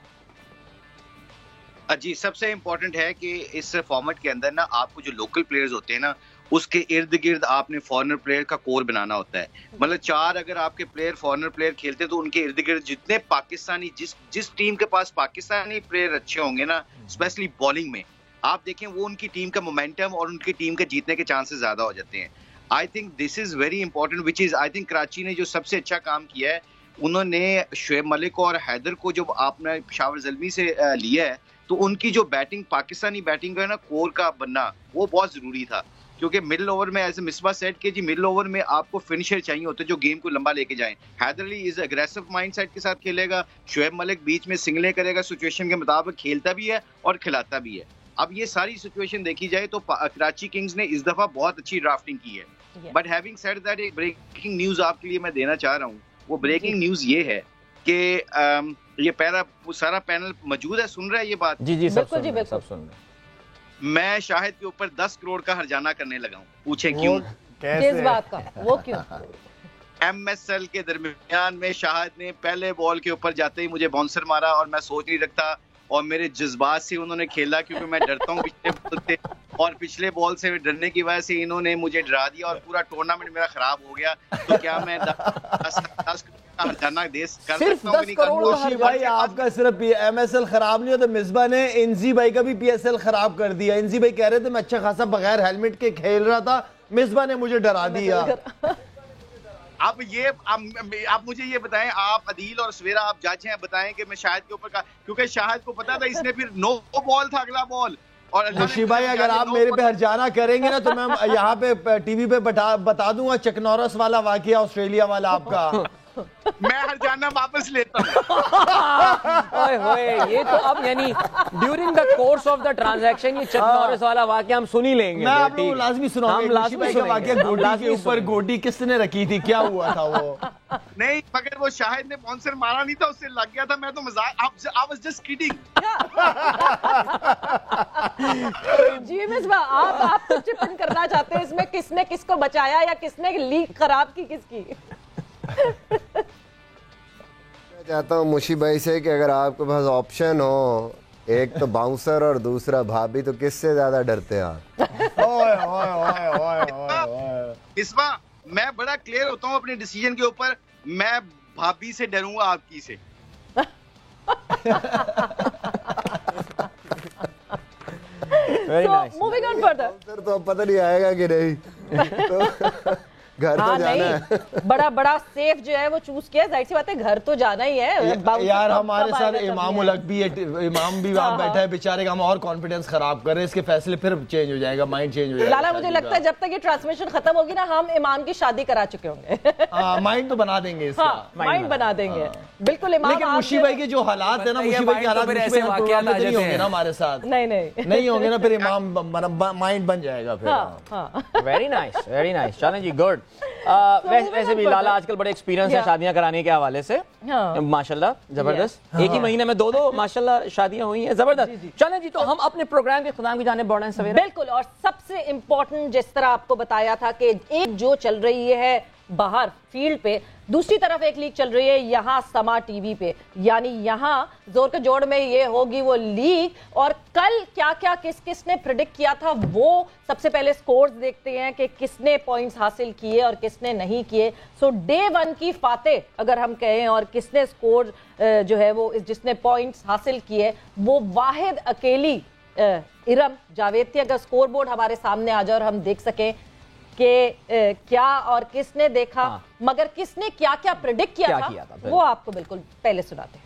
جی سب سے امپورٹنٹ ہے کہ اس فارمیٹ کے اندر نا آپ کو جو لوکل پلیئرز ہوتے ہیں نا اس کے ارد گرد آپ نے فارنر پلیئر کا کور بنانا ہوتا ہے. مطلب 4 اگر آپ کے پلیئر فارنر پلیئر کھیلتے تو ان کے ارد گرد جتنے پاکستانی جس ٹیم کے پاس پاکستانی پلیئر اچھے ہوں گے نا, اسپیشلی بالنگ میں, آپ دیکھیں وہ ان کی ٹیم کا مومنٹم اور ان کی ٹیم کے جیتنے کے چانسز زیادہ ہو جاتے ہیں. I think this is very important which is, I think Karachi نے جو سب سے اچھا کام کیا ہے, انہوں نے شعیب ملک اور حیدر کو جب آپ نے پشاور زلمی سے لیا ہے تو ان کی جو بیٹنگ, پاکستانی بیٹنگ کا نا کور کا بننا وہ بہت ضروری تھا. کیونکہ مڈل اوور میں ایز اے مصباح سیٹ کہ جی مڈل اوور میں آپ کو فنشر چاہیے ہوتے جو گیم کو لمبا لے کے جائیں. حیدر علی از اگریسو مائنڈ سیٹ کے ساتھ کھیلے گا, شعیب ملک بیچ میں سنگلیں کرے گا, سچویشن کے مطابق کھیلتا بھی ہے اور کھلاتا بھی ہے. اب یہ ساری سچویشن دیکھی جائے تو کراچی کنگز نے اس دفعہ بہت اچھی ڈرافٹنگ کی ہے. بٹ ہیونگ سیڈ دیٹ ایک بریکنگ نیوز آپ کے لیے میں دینا چاہ رہا ہوں. وہ بریکنگ نیوز یہ ہے کہ یہ سارا پینل موجود ہے, سن رہا ہے یہ بات؟ جی جی سب سن رہے ہیں. میں شاہد کے اوپر 10 کروڑ کا ہرجانہ کرنے لگا ہوں. پوچھیں کیوں؟ کس بات کا, وہ کیوں؟ ایم ایس ایل کے درمیان میں شاہد نے پہلے بال کے اوپر جاتے ہی مجھے باؤنسر مارا اور میں سوچ نہیں رکھتا, اور میرے جذبات سے انہوں نے کھیلا کیونکہ میں ڈرتا ہوں پچھلے بال سے, اور پچھلے بال سے ڈرنے کی وجہ سے انہوں نے مجھے ڈرا دیا اور پورا ٹورنامنٹ میرا خراب ہو گیا. تو کیا میں 10 ہرجانہ دے کر سکتا ہوں؟ موشی بھائی آپ کا صرف ایم ایس ایل خراب نہیں ہوتا, مصباح نے انزی بھائی کا بھی پی ایس ایل خراب کر دیا. انزی بھائی کہہ رہے تھے میں اچھا خاصا بغیر ہیلمٹ کے کھیل رہا تھا, مصباح نے مجھے ڈرا دیا. اب مجھے یہ بتائیں, آپ عدیل اور سویرا آپ جج ہیں, بتائیں کہ میں شاہد کے اوپر کا, کیونکہ شاہد کو پتا تھا اس نے پھر 9 بال تھا اگلا بال. اور موشی بھائی اگر آپ میرے پہ ہرجانہ کریں گے نا تو میں یہاں پہ ٹی وی پہ بتا دوں گا چکنورس والا واقعہ آسٹریلیا والا آپ کا. میں ہرجانہ واپس لیتا ہوں. یہ تو اب یعنی during the course of the transaction یہ چکنورس والا واقعہ ہم سن ہی لیں گے. میں آپ کو لازمی سناؤں گا موشی بھائی کا واقعہ, گوڈی کے اوپر گوڈی کس نے رکھی تھی, کیا ہوا تھا وہ؟ نہیں مگر وہ شاہد نے باؤنسر مارا نہیں تھا, اس سے لگ گیا تھا. میں تو مزاق, I was just kidding. جی مصباح, آپ تو چپن کرنا چاہتے ہیں اس میں, کس نے کس کو بچایا یا کس نے لیگ خراب کی کس کی؟ میں چاہتا ہوں موشی بھائی سے کہ اگر آپ کے پاس آپشن ہو, ایک تو باؤنسر اور دوسرا بھابھی, تو کس سے زیادہ ڈرتے ہیں آپ؟ مصباح میں بڑا کلیئر ہوتا ہوں اپنے ڈیسیجن کے اوپر, میں بھابھی سے ڈروں گا آپ کی سے. Moving on further. تو اب پتہ نہیں آئے گا کہ نہیں, گھر تو جانا ہے. بڑا سیف جو ہے وہ چوز کیا, ظاہر سی بات ہے گھر تو جانا ہی ہے. یار ہمارے ساتھ امام الگ بھی ہے, امام بھی وہاں بیٹھا ہے بیچارے کا, ہم اور کانفیڈنس خراب کر رہے ہیں, اس کے فیصلے پھر چینج ہو جائے گا, مائنڈ چینج ہو جائے گا. لالا مجھے لگتا ہے جب تک یہ ٹرانسمیشن ختم ہوگی نا ہم امام کی شادی کرا چکے ہوں گے. مائنڈ تو بنا دیں گے اس کا, مائنڈ بنا دیں گے بالکل. امام لیکن موشی بھائی کے جو حالات ہیں نا, موشی بھائی کے حالات نہیں ہوں گے نا ہمارے ساتھ, نہیں ہوں گے نا, پھر امام مائنڈ بن جائے گا پھر. Very nice, very nice. چلیں جی, گڈ. ویسے بھی لالا آج کل بڑے ایکسپیرینس ہیں شادیاں کرانے کے حوالے سے, ماشاءاللہ زبردست. ایک ہی مہینے میں 2 ماشاءاللہ شادیاں ہوئی ہیں, زبردست. چلیں جی, تو ہم اپنے پروگرام کے اختتام کی جانب بڑھ رہے ہیں سویرا. بالکل. اور سب سے امپورٹنٹ جس طرح آپ کو بتایا تھا کہ ایک جو چل رہی ہے باہر فیلڈ پہ, دوسری طرف ایک لیگ چل رہی ہے یہاں سما ٹی وی پہ, یعنی یہاں زور کے جوڑ میں یہ ہوگی وہ لیگ. اور کل کیا کیا کس نے پریڈکٹ کیا تھا وہ سب سے پہلے سکورز دیکھتے ہیں کہ کس نے پوائنٹس حاصل کیے اور کس نے نہیں کیے. سو ڈے 1 کی فاتح اگر ہم کہیں, اور کس نے سکور جو ہے وہ جس نے پوائنٹس حاصل کیے, وہ واحد اکیلی ارم جاوید تھی. اگر سکور بورڈ ہمارے سامنے آ جائے اور ہم دیکھ سکیں کہ کیا اور کس نے دیکھا, مگر کس نے کیا کیا پریڈکٹ کیا تھا, وہ آپ کو بالکل پہلے سناتے ہیں.